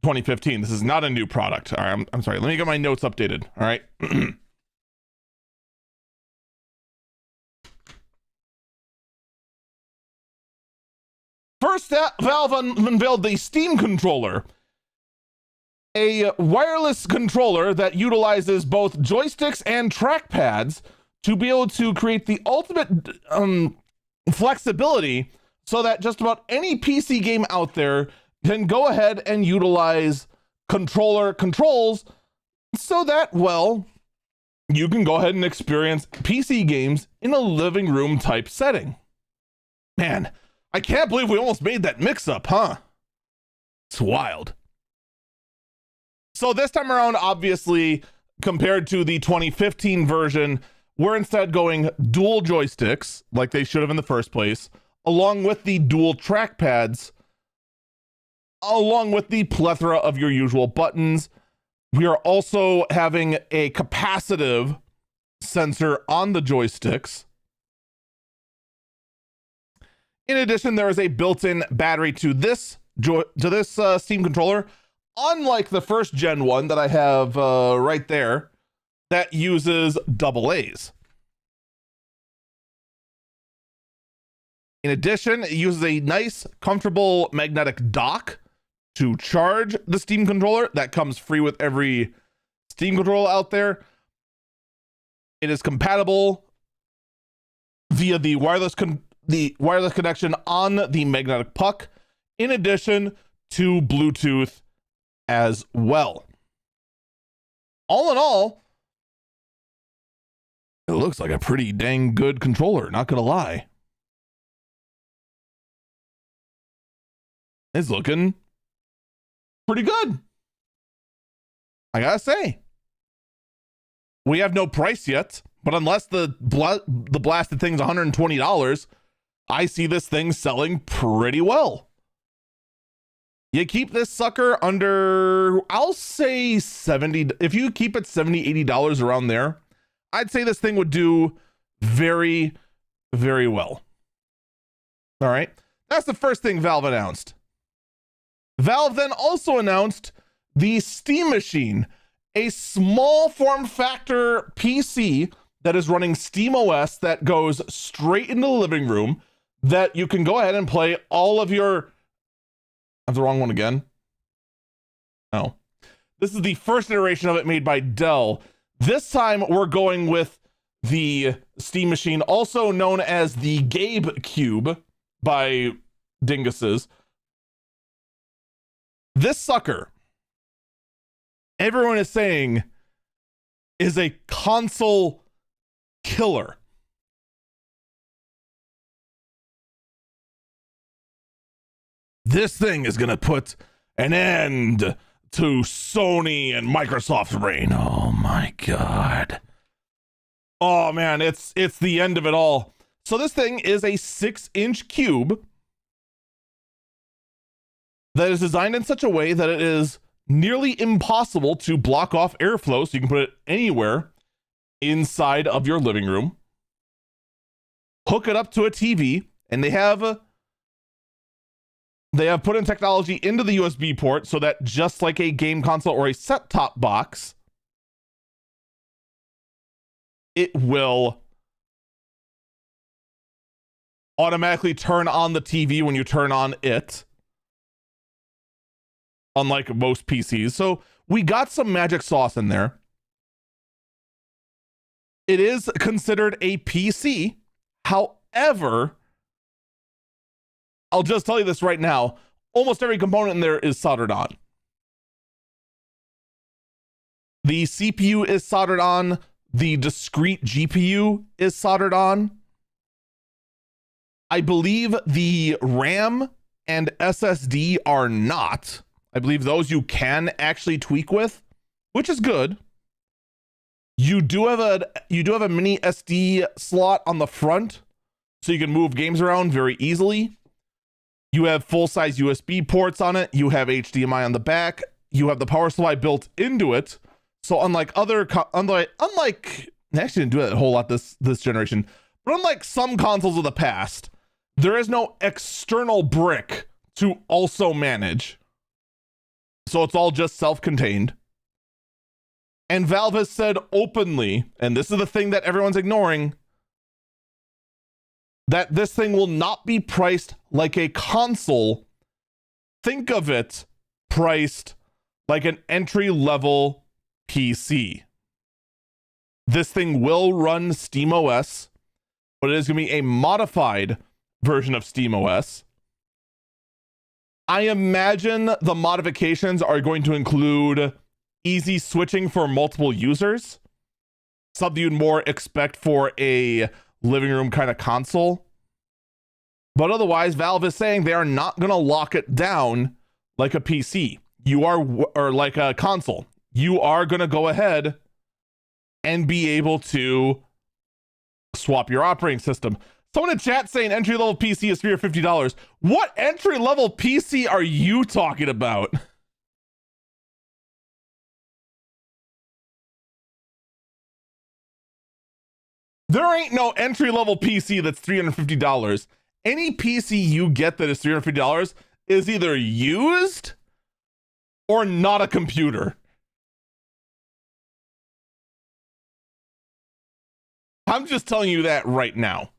2015. This is not a new product. All right, I'm sorry. Let me get my notes updated. All right. First, Valve unveiled the Steam controller, a wireless controller that utilizes both joysticks and trackpads to be able to create the ultimate flexibility so that just about any PC game out there can go ahead and utilize controller controls so that, well, you can go ahead and experience PC games in a living room type setting. Man, I can't believe we almost made that mix up, huh? It's wild. So this time around, obviously, compared to the 2015 version, we're instead going dual joysticks, like they should have in the first place, along with the dual trackpads, along with the plethora of your usual buttons. We are also having a capacitive sensor on the joysticks. In addition, there is a built-in battery to this Steam controller, unlike the first gen one that I have right there, that uses AA's. In addition, it uses a nice, comfortable magnetic dock to charge the Steam controller. That comes free with every Steam controller out there. It is compatible via the wireless connection on the magnetic puck, in addition to Bluetooth as well. All in all, it looks like a pretty dang good controller, not gonna lie. It's looking pretty good, I gotta say. We have no price yet, but unless the blasted thing's $120, I see this thing selling pretty well. You keep this sucker under, I'll say 70, if you keep it $70, $80 around there, I'd say this thing would do very, very well. All right, that's the first thing Valve announced. Valve then also announced the Steam Machine, a small form factor PC that is running SteamOS that goes straight into the living room, that you can go ahead and play all of your... I have the wrong one again. No. This is the first iteration of it made by Dell. This time we're going with the Steam Machine, also known as the Gabe Cube by dinguses. This sucker, everyone is saying, is a console killer. This thing is going to put an end to Sony and Microsoft's reign. Oh my God. Oh man, it's the end of it all. So this thing is a 6-inch cube that is designed in such a way that it is nearly impossible to block off airflow, so you can put it anywhere inside of your living room. Hook it up to a TV, and they have they have put in technology into the USB port so that just like a game console or a set-top box, it will automatically turn on the TV when you turn on it, unlike most PCs. So we got some magic sauce in there. It is considered a PC. However, I'll just tell you this right now. Almost every component in there is soldered on. The CPU is soldered on. The discrete GPU is soldered on. I believe the RAM and SSD are not. I believe those you can actually tweak with, which is good. You do have a mini SD slot on the front, so you can move games around very easily. You have full-size USB ports on it. You have HDMI on the back. You have the power supply built into it. So unlike actually didn't do that a whole lot this generation, but unlike some consoles of the past, there is no external brick to also manage. So it's all just self-contained. And Valve has said openly, and this is the thing that everyone's ignoring, that this thing will not be priced like a console. Think of it priced like an entry-level PC. This thing will run SteamOS, but it is going to be a modified version of SteamOS. I imagine the modifications are going to include easy switching for multiple users, something you'd more expect for a living room kind of console. But otherwise, Valve is saying they are not going to lock it down like a PC. Or like a console. You are going to go ahead and be able to swap your operating system. Someone in chat saying entry-level PC is $350. What entry-level PC are you talking about? There ain't no entry-level PC that's $350. Any PC you get that is $350 is either used or not a computer. I'm just telling you that right now.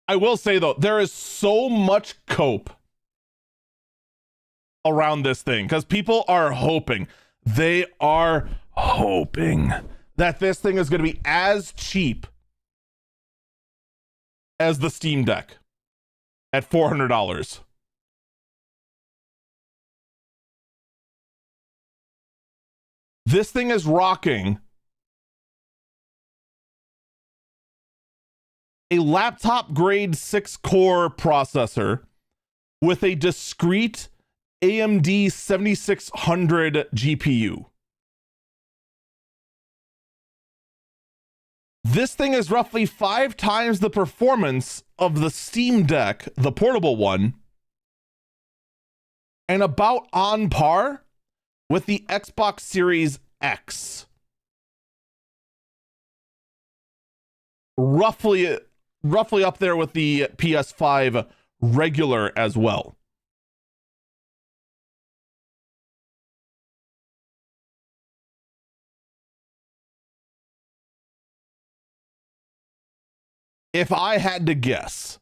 I will say though, there is so much cope around this thing because people are hoping. They are hoping that this thing is going to be as cheap as the Steam Deck at $400. This thing is rocking a laptop grade 6-core processor with a discrete AMD 7600 GPU. This thing is roughly 5 times the performance of the Steam Deck, the portable one, and about on par with the Xbox Series X. Roughly up there with the PS5 regular as well. If I had to guess,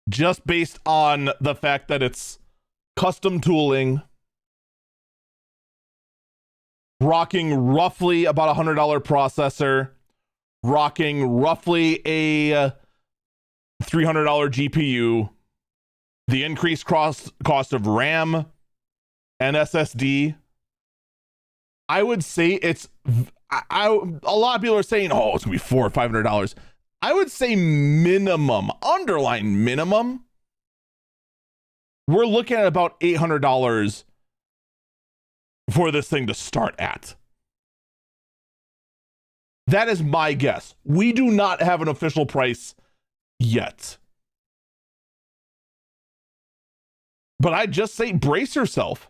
just based on the fact that it's custom tooling, rocking roughly about $100 processor, rocking roughly a $300 GPU, the increased cost of RAM and SSD, I would say it's a lot of people are saying, oh, it's gonna be $400 or $500. I would say minimum, underline minimum, we're looking at about $800 for this thing to start at. That is my guess. We do not have an official price yet. But I just say brace yourself.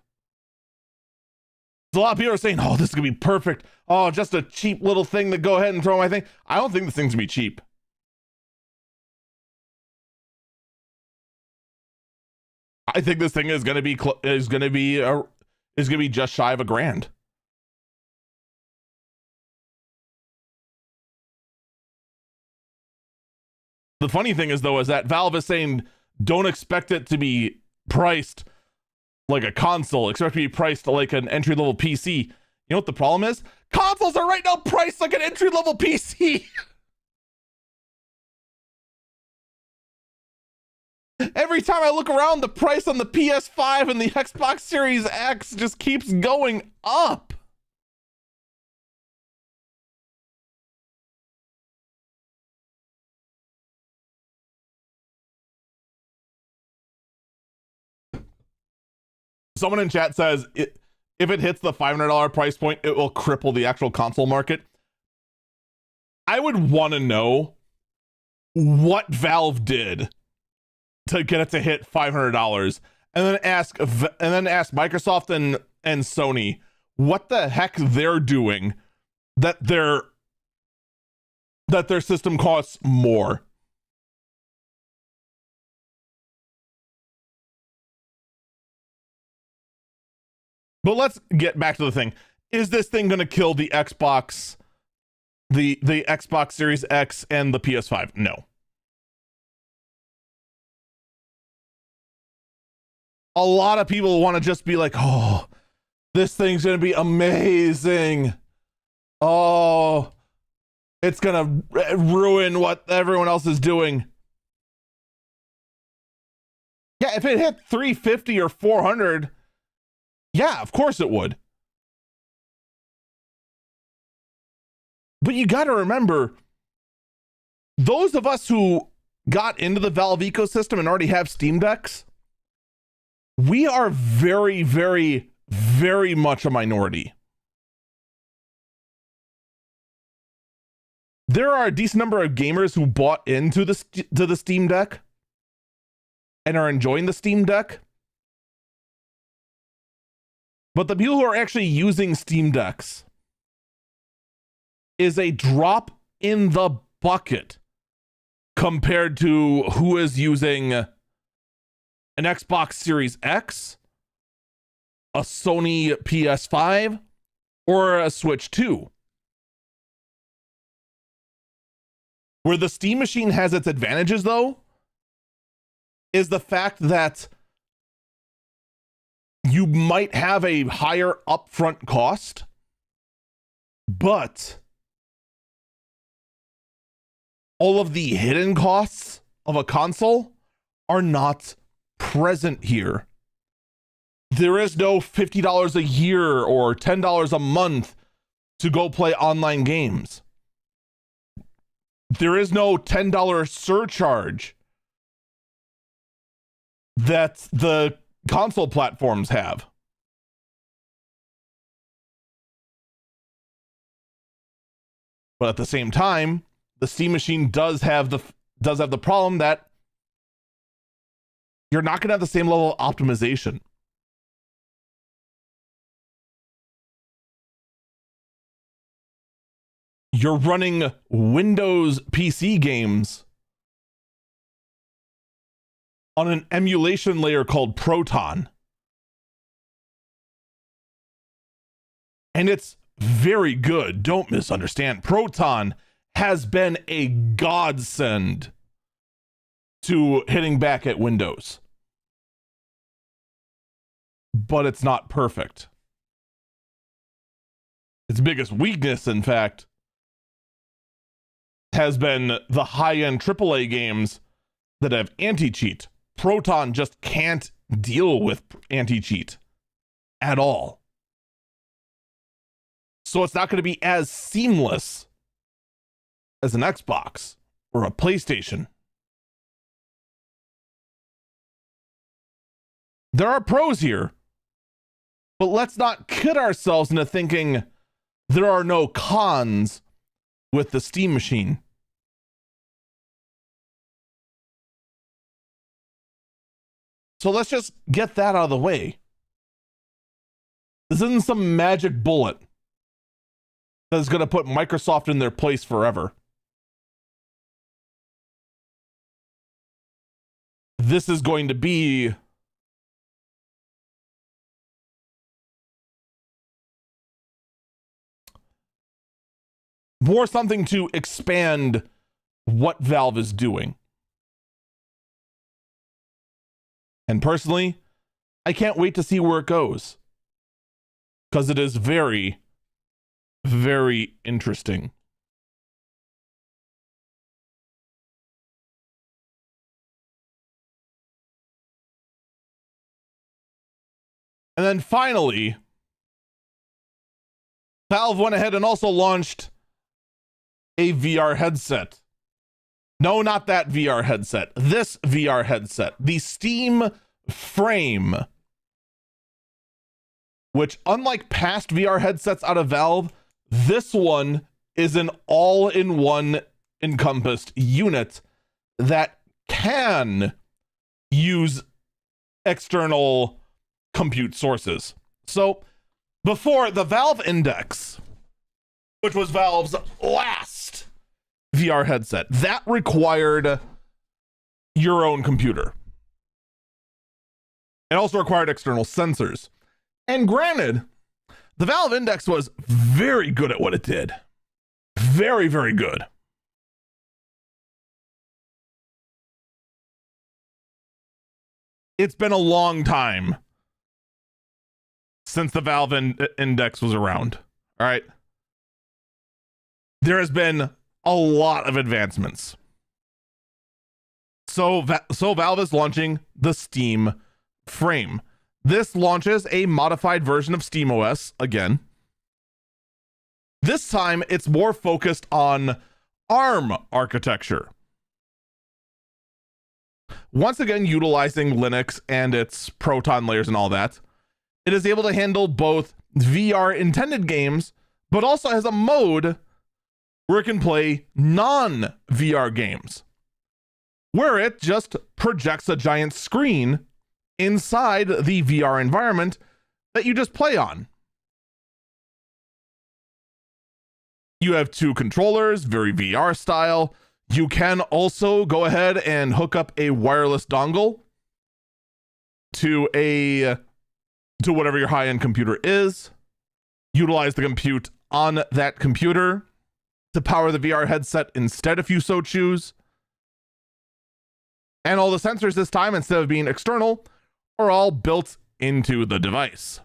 A lot of people are saying, oh, this is going to be perfect. Oh, just a cheap little thing to go ahead and throw my thing. I don't think this thing's going to be cheap. I think this thing is going to be just shy of $1,000. The funny thing is, though, is that Valve is saying don't expect it to be priced like a console, expect it to be priced like an entry-level PC. You know what the problem is? Consoles are right now priced like an entry-level PC. Every time I look around, the price on the PS5 and the Xbox Series X just keeps going up. Someone in chat says if it hits the $500 price point, it will cripple the actual console market. I would want to know what Valve did to get it to hit $500, and then ask Microsoft and Sony what the heck they're doing that their system costs more. But let's get back to the thing. Is this thing going to kill the Xbox, the Xbox Series X and the PS5? No. A lot of people want to just be like, oh, this thing's going to be amazing. Oh, it's going to ruin what everyone else is doing. Yeah, if it hit 350 or 400, yeah, of course it would. But you got to remember, those of us who got into the Valve ecosystem and already have Steam Decks, we are very, very, very much a minority. There are a decent number of gamers who bought into the Steam Deck and are enjoying the Steam Deck. But the people who are actually using Steam Decks is a drop in the bucket compared to who is using an Xbox Series X, a Sony PS5, or a Switch 2. Where the Steam machine has its advantages, though, is the fact that you might have a higher upfront cost, but all of the hidden costs of a console are not present here. There is no $50 a year or $10 a month to go play online games. There is no $10 surcharge that the console platforms have. But at the same time, the Steam machine does have the problem that you're not going to have the same level of optimization. You're running Windows PC games on an emulation layer called Proton. And it's very good. Don't misunderstand. Proton has been a godsend to hitting back at Windows. But it's not perfect. Its biggest weakness, in fact, has been the high-end AAA games that have anti-cheat. Proton just can't deal with anti-cheat at all. So it's not going to be as seamless as an Xbox or a PlayStation. There are pros here, but let's not kid ourselves into thinking there are no cons with the Steam machine. So let's just get that out of the way. This isn't some magic bullet that's going to put Microsoft in their place forever. This is going to be more something to expand what Valve is doing. And personally, I can't wait to see where it goes, because it is very, very interesting. And then finally, Valve went ahead and also launched a VR headset. No, not that VR headset. This VR headset, the Steam Frame, which, unlike past VR headsets out of Valve, this one is an all-in-one encompassed unit that can use external compute sources. So before, the Valve Index, which was Valve's last VR headset, that required your own computer. It also required external sensors. And granted, the Valve Index was very good at what it did. Very, very good. It's been a long time since the Valve Index was around. All right. There has been a lot of advancements. So Valve is launching the Steam Frame. This launches a modified version of SteamOS again. This time, it's more focused on ARM architecture. Once again, utilizing Linux and its Proton layers and all that, it is able to handle both VR intended games, but also has a mode where it can play non-VR games, where it just projects a giant screen inside the VR environment that you just play on. You have two controllers, very VR style. You can also go ahead and hook up a wireless dongle to whatever your high-end computer is. Utilize the compute on that computer to power the VR headset instead if you so choose. And all the sensors this time, instead of being external, are all built into the device.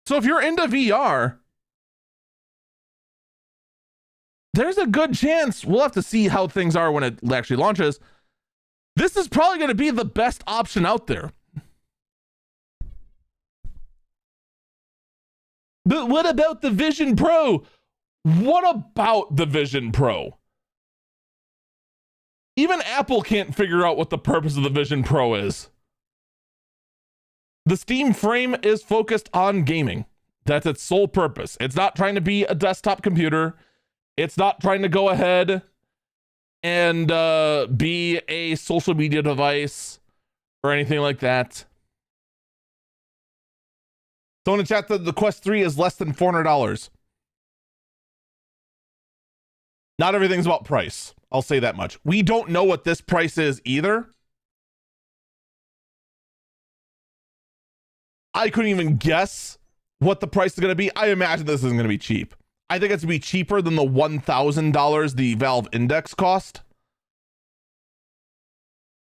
So if you're into VR, there's a good chance, we'll have to see how things are when it actually launches, this is probably going to be the best option out there. But what about the Vision Pro? What about the Vision Pro? Even Apple can't figure out what the purpose of the Vision Pro is. The Steam Frame is focused on gaming. That's its sole purpose. It's not trying to be a desktop computer. It's not trying to go ahead and be a social media device or anything like that. Someone in chat that the Quest 3 is less than $400. Not everything's about price. I'll say that much. We don't know what this price is either. I couldn't even guess what the price is going to be. I imagine this isn't going to be cheap. I think it's going to be cheaper than the $1,000 the Valve Index cost.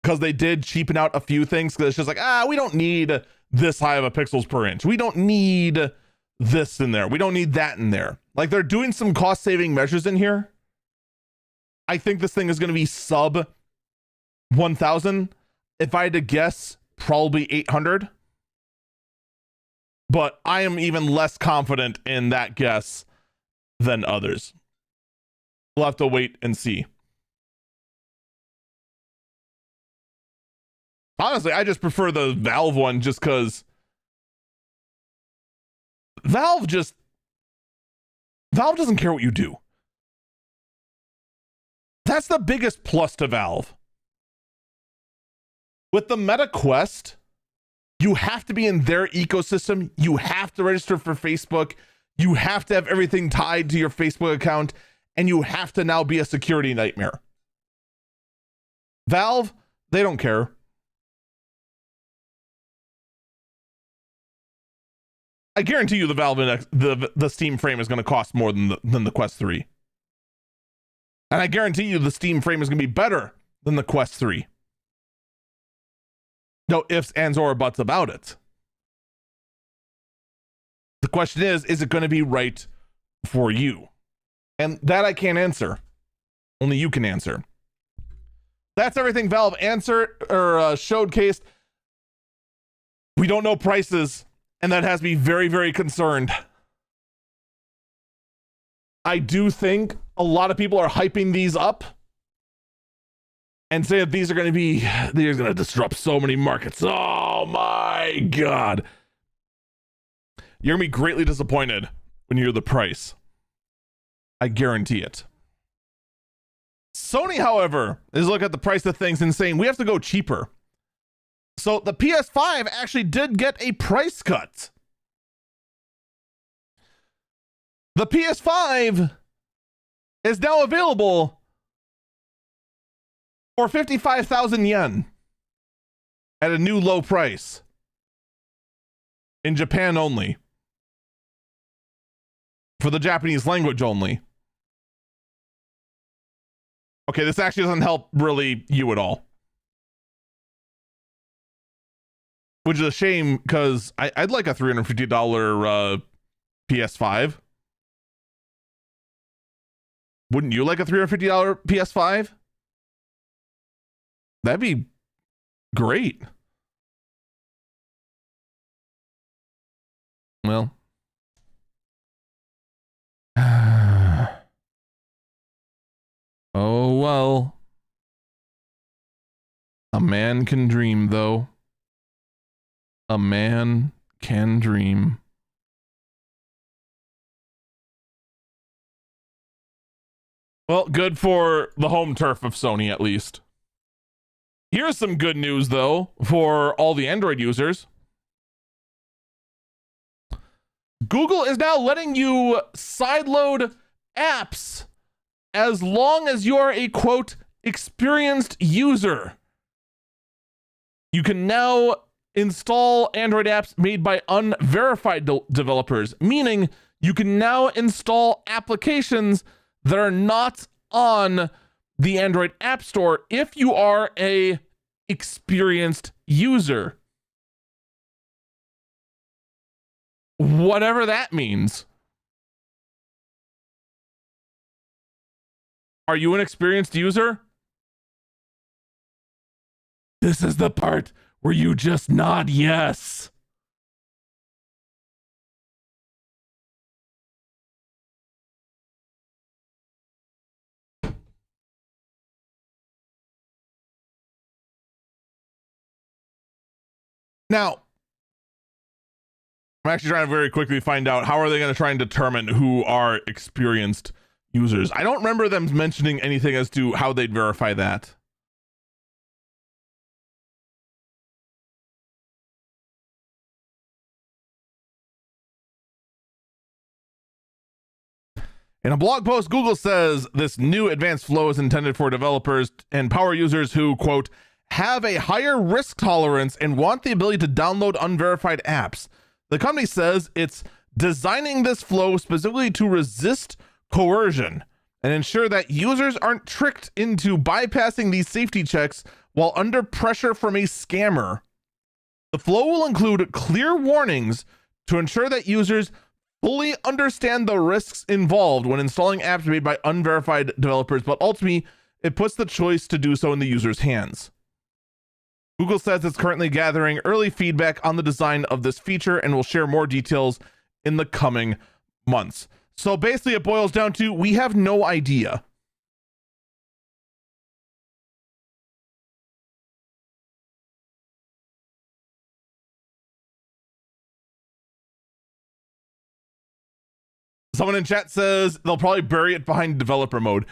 Because they did cheapen out a few things. Because it's just like, we don't need this high of a pixels per inch. We don't need this in there. We don't need that in there. Like, they're doing some cost saving measures in here. I think this thing is going to be sub 1,000. If I had to guess, probably 800. But I am even less confident in that guess than others. We'll have to wait and see. Honestly, I just prefer the Valve one just because Valve doesn't care what you do. That's the biggest plus to Valve. With the Meta Quest, you have to be in their ecosystem. You have to register for Facebook. You have to have everything tied to your Facebook account. And you have to now be a security nightmare. Valve, they don't care. I guarantee you the Valve Index, the Steam frame is going to cost more than the Quest 3. And I guarantee you the Steam frame is going to be better than the Quest 3. No ifs, ands, or buts about it. The question is it going to be right for you? And that I can't answer. Only you can answer. That's everything Valve showcased. We don't know prices, and that has me very, very concerned. I do think a lot of people are hyping these up and say that these are going to disrupt so many markets. Oh my God. You're going to be greatly disappointed when you hear the price. I guarantee it. Sony, however, is looking at the price of things and saying we have to go cheaper. So the PS5 actually did get a price cut. The PS5 is now available for 55,000 yen at a new low price in Japan only, for the Japanese language only. Okay, this actually doesn't help really you at all, which is a shame because I'd like a $350 PS5. Wouldn't you like a $350 PS5? That'd be great. Well, oh well. A man can dream, though. A man can dream. Well, good for the home turf of Sony, at least. Here's some good news, though, for all the Android users. Google is now letting you sideload apps as long as you're a, quote, experienced user. You can now install Android apps made by unverified developers, meaning you can now install applications that are not on the Android App Store if you are a experienced user. Whatever that means. Are you an experienced user? This is the part where you just nod yes. Now, I'm actually trying to very quickly find out how are they going to try and determine who are experienced users. I don't remember them mentioning anything as to how they'd verify that. In a blog post, Google says this new advanced flow is intended for developers and power users who, quote, have a higher risk tolerance and want the ability to download unverified apps. The company says it's designing this flow specifically to resist coercion and ensure that users aren't tricked into bypassing these safety checks while under pressure from a scammer. The flow will include clear warnings to ensure that users fully understand the risks involved when installing apps made by unverified developers, but ultimately, it puts the choice to do so in the user's hands. Google says it's currently gathering early feedback on the design of this feature and will share more details in the coming months. So basically, it boils down to we have no idea. Someone in chat says they'll probably bury it behind developer mode.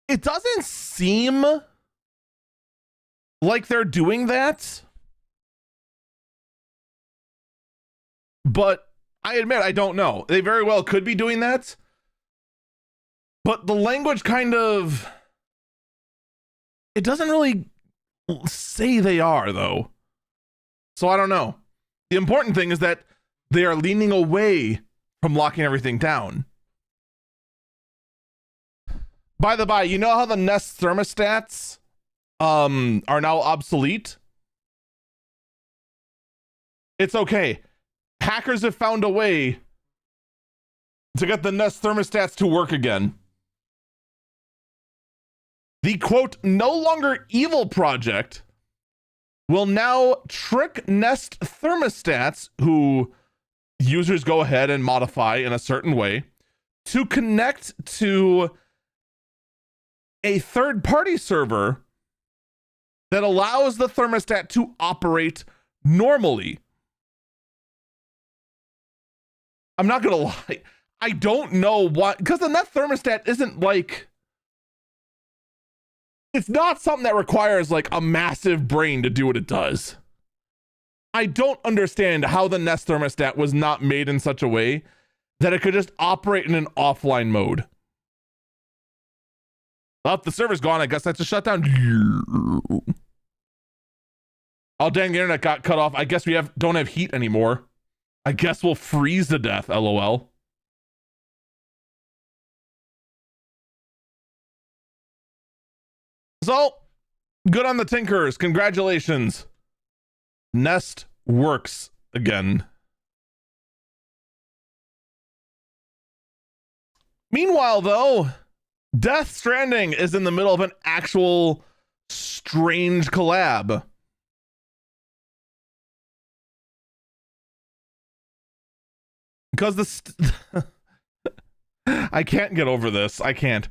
It doesn't seem like they're doing that, but I admit I don't know. They very well could be doing that, but the language kind of, it doesn't really say they are, though. So I don't know. The important thing is that they are leaning away from locking everything down. By the by, you know how the Nest thermostats are now obsolete? It's okay. Hackers have found a way to get the Nest thermostats to work again. The quote, no longer evil project will now trick Nest thermostats, who users go ahead and modify in a certain way, to connect to a third-party server that allows the thermostat to operate normally. I'm not gonna lie, I don't know what, because the Nest thermostat isn't like, it's not something that requires like a massive brain to do what it does. I don't understand how the Nest thermostat was not made in such a way that it could just operate in an offline mode. Well, if the server's gone, I guess that's a shutdown. Oh, dang, the internet got cut off. I guess we don't have heat anymore. I guess we'll freeze to death, LOL. So, good on the Tinkers. Congratulations. Nest works again. Meanwhile, though, Death Stranding is in the middle of an actual strange collab. Because I can't get over this. I can't.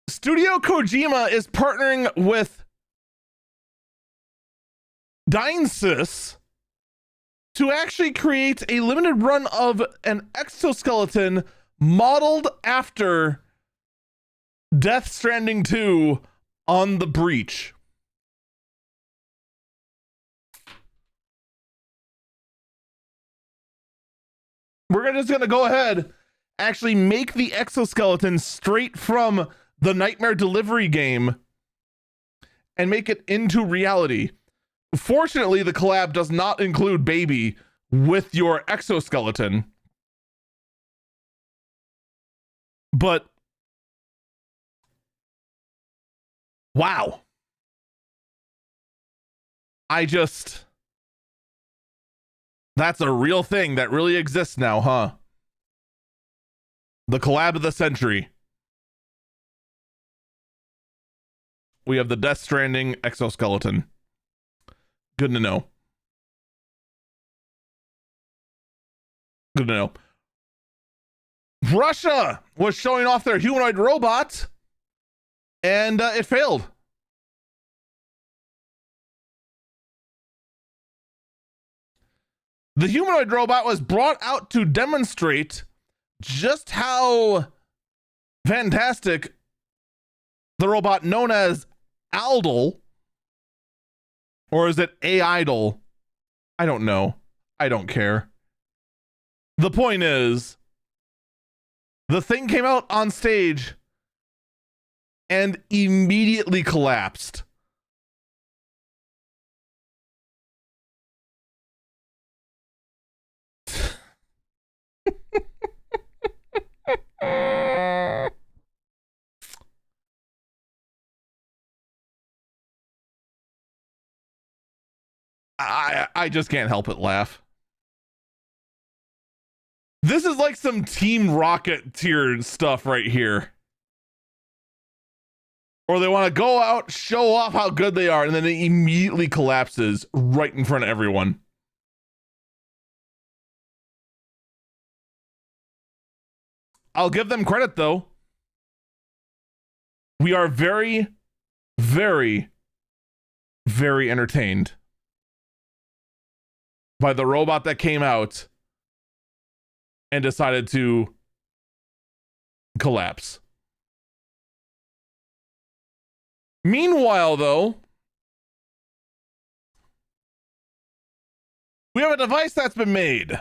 Studio Kojima is partnering with Dynasys to actually create a limited run of an exoskeleton modeled after Death Stranding 2 on the Breach. We're just going to go ahead, actually make the exoskeleton straight from the Nightmare Delivery game and make it into reality. Fortunately, the collab does not include Baby with your exoskeleton. But wow. That's a real thing that really exists now, huh? The collab of the century. We have the Death Stranding exoskeleton. Good to know. Good to know. Russia was showing off their humanoid robot, and it failed. The humanoid robot was brought out to demonstrate just how fantastic the robot known as Aldol, or is it A-Idol? I don't know. I don't care. The point is, the thing came out on stage and immediately collapsed. I just can't help but laugh. This is like some Team Rocket tier stuff right here. Or they want to go out, show off how good they are, and then it immediately collapses right in front of everyone. I'll give them credit, though. We are very, very, very entertained by the robot that came out and decided to collapse. Meanwhile, though, we have a device that's been made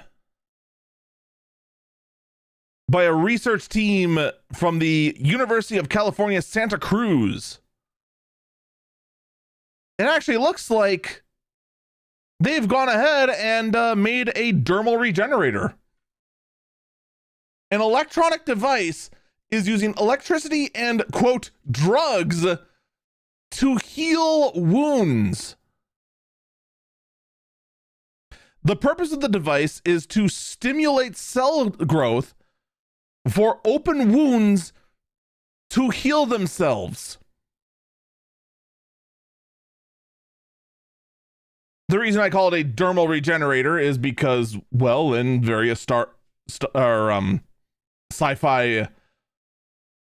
by a research team from the University of California, Santa Cruz. It actually looks like they've gone ahead and made a dermal regenerator. An electronic device is using electricity and, quote, drugs to heal wounds. The purpose of the device is to stimulate cell growth for open wounds to heal themselves. The reason I call it a dermal regenerator is because, well, in various sci-fi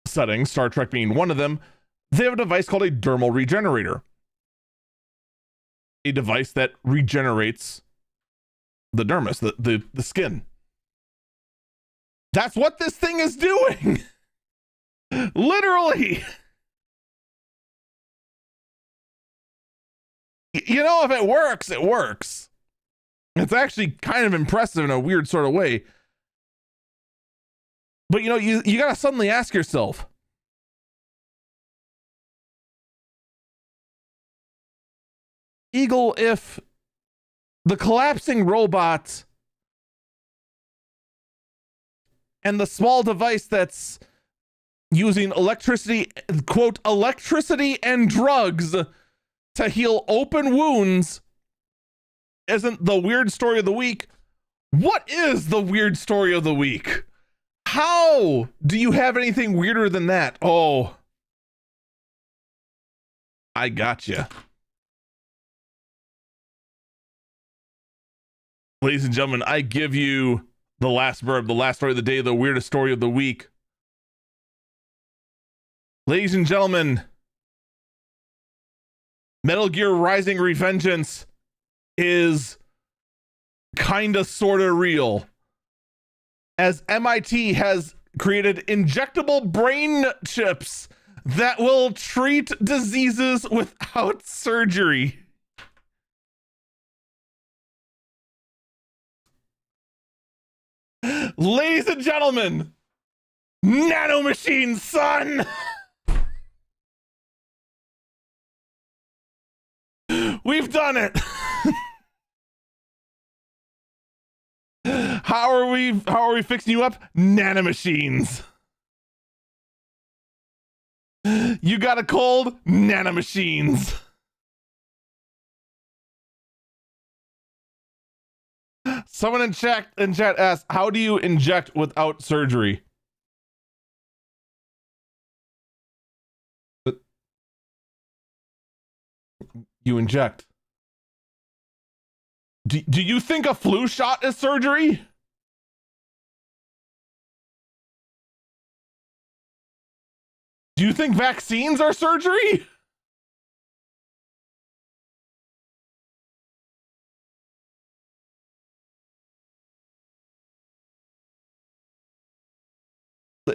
settings, Star Trek being one of them, they have a device called a dermal regenerator. A device that regenerates the dermis, the skin. That's what this thing is doing. Literally. You know, if it works, it works. It's actually kind of impressive in a weird sort of way. But you know, you gotta suddenly ask yourself, Eagle, if the collapsing robot and the small device that's using electricity, quote, electricity and drugs to heal open wounds isn't the weird story of the week, what is the weird story of the week? How do you have anything weirder than that? Oh, I gotcha. Ladies and gentlemen, I give you the last verb, the last story of the day, the weirdest story of the week. Ladies and gentlemen, Metal Gear Rising: Revengeance is kinda sorta real, as MIT has created injectable brain chips that will treat diseases without surgery. Ladies and gentlemen, nanomachines, son! We've done it. How are we fixing you up? Nanomachines. You got a cold? Nanomachines. Someone in chat asked, how do you inject without surgery? You inject. Do you think a flu shot is surgery? Do you think vaccines are surgery?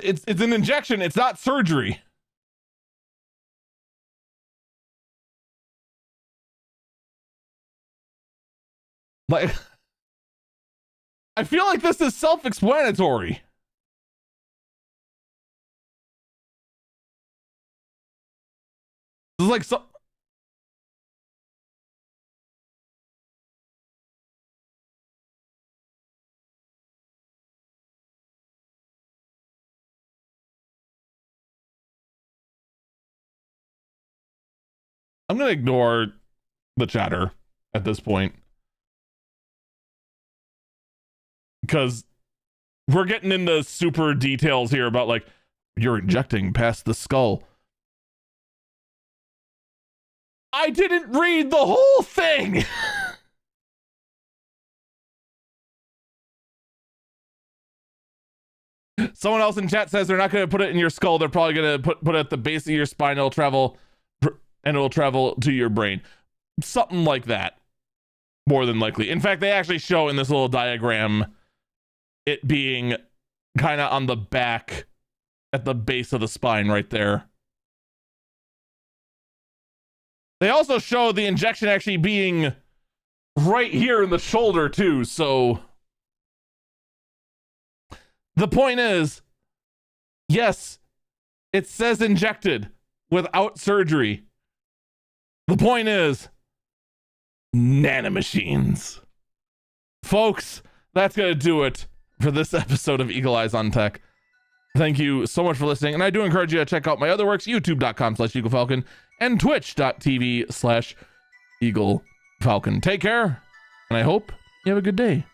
It's an injection, it's not surgery. Like, I feel like this is self-explanatory. This is like so. I'm gonna ignore the chatter at this point, because we're getting into super details here about, like, you're injecting past the skull. I didn't read the whole thing. Someone else in chat says they're not going to put it in your skull. They're probably going to put it at the base of your spine. It'll travel, and it'll travel to your brain. Something like that, more than likely. In fact, they actually show in this little diagram it being kind of on the back at the base of the spine right there. They also show the injection actually being right here in the shoulder too, so the point is, yes, it says injected without surgery. The point is, nanomachines. Folks, that's going to do it for this episode of Eagle Eyes on Tech. Thank you so much for listening. And I do encourage you to check out my other works, youtube.com/EagleFalcon and twitch.tv/EagleFalcon. Take care, and I hope you have a good day.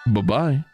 Bye-bye.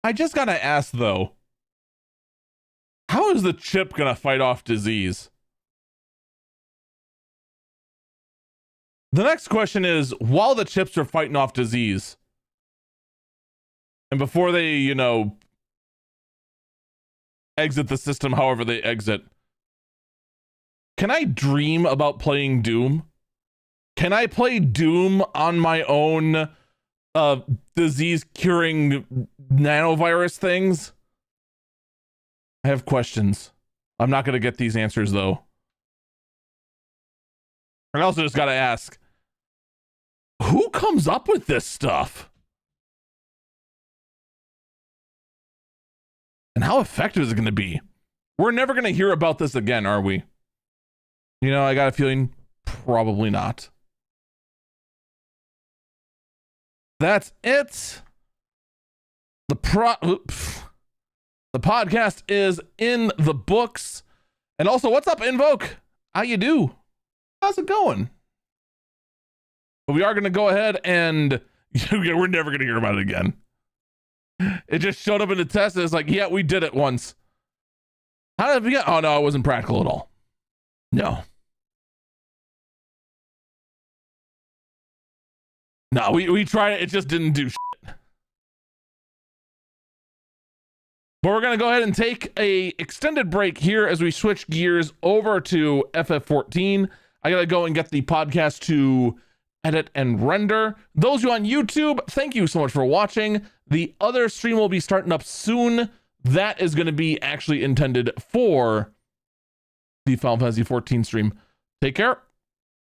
I just gotta ask though, how is the chip gonna fight off disease? The next question is, while the chips are fighting off disease, and before they, exit the system however they exit, can I dream about playing Doom? Can I play Doom on my own disease curing nanovirus things? I have questions. I'm not going to get these answers though. And I also just got to ask, who comes up with this stuff? And how effective is it going to be? We're never going to hear about this again, are we? I got a feeling probably not. That's it. The podcast is in the books. And also, what's up, Invoke? How you do? How's it going? But we are going to go ahead and we're never going to hear about it again. It just showed up in the test and it's like, yeah, we did it once. How did we get? Oh no, it wasn't practical at all. No. No, we tried it. It just didn't do shit. But we're going to go ahead and take a extended break here as we switch gears over to FF14. I got to go and get the podcast to edit and render. Those of you on YouTube, thank you so much for watching. The other stream will be starting up soon. That is going to be actually intended for the Final Fantasy 14 stream. Take care.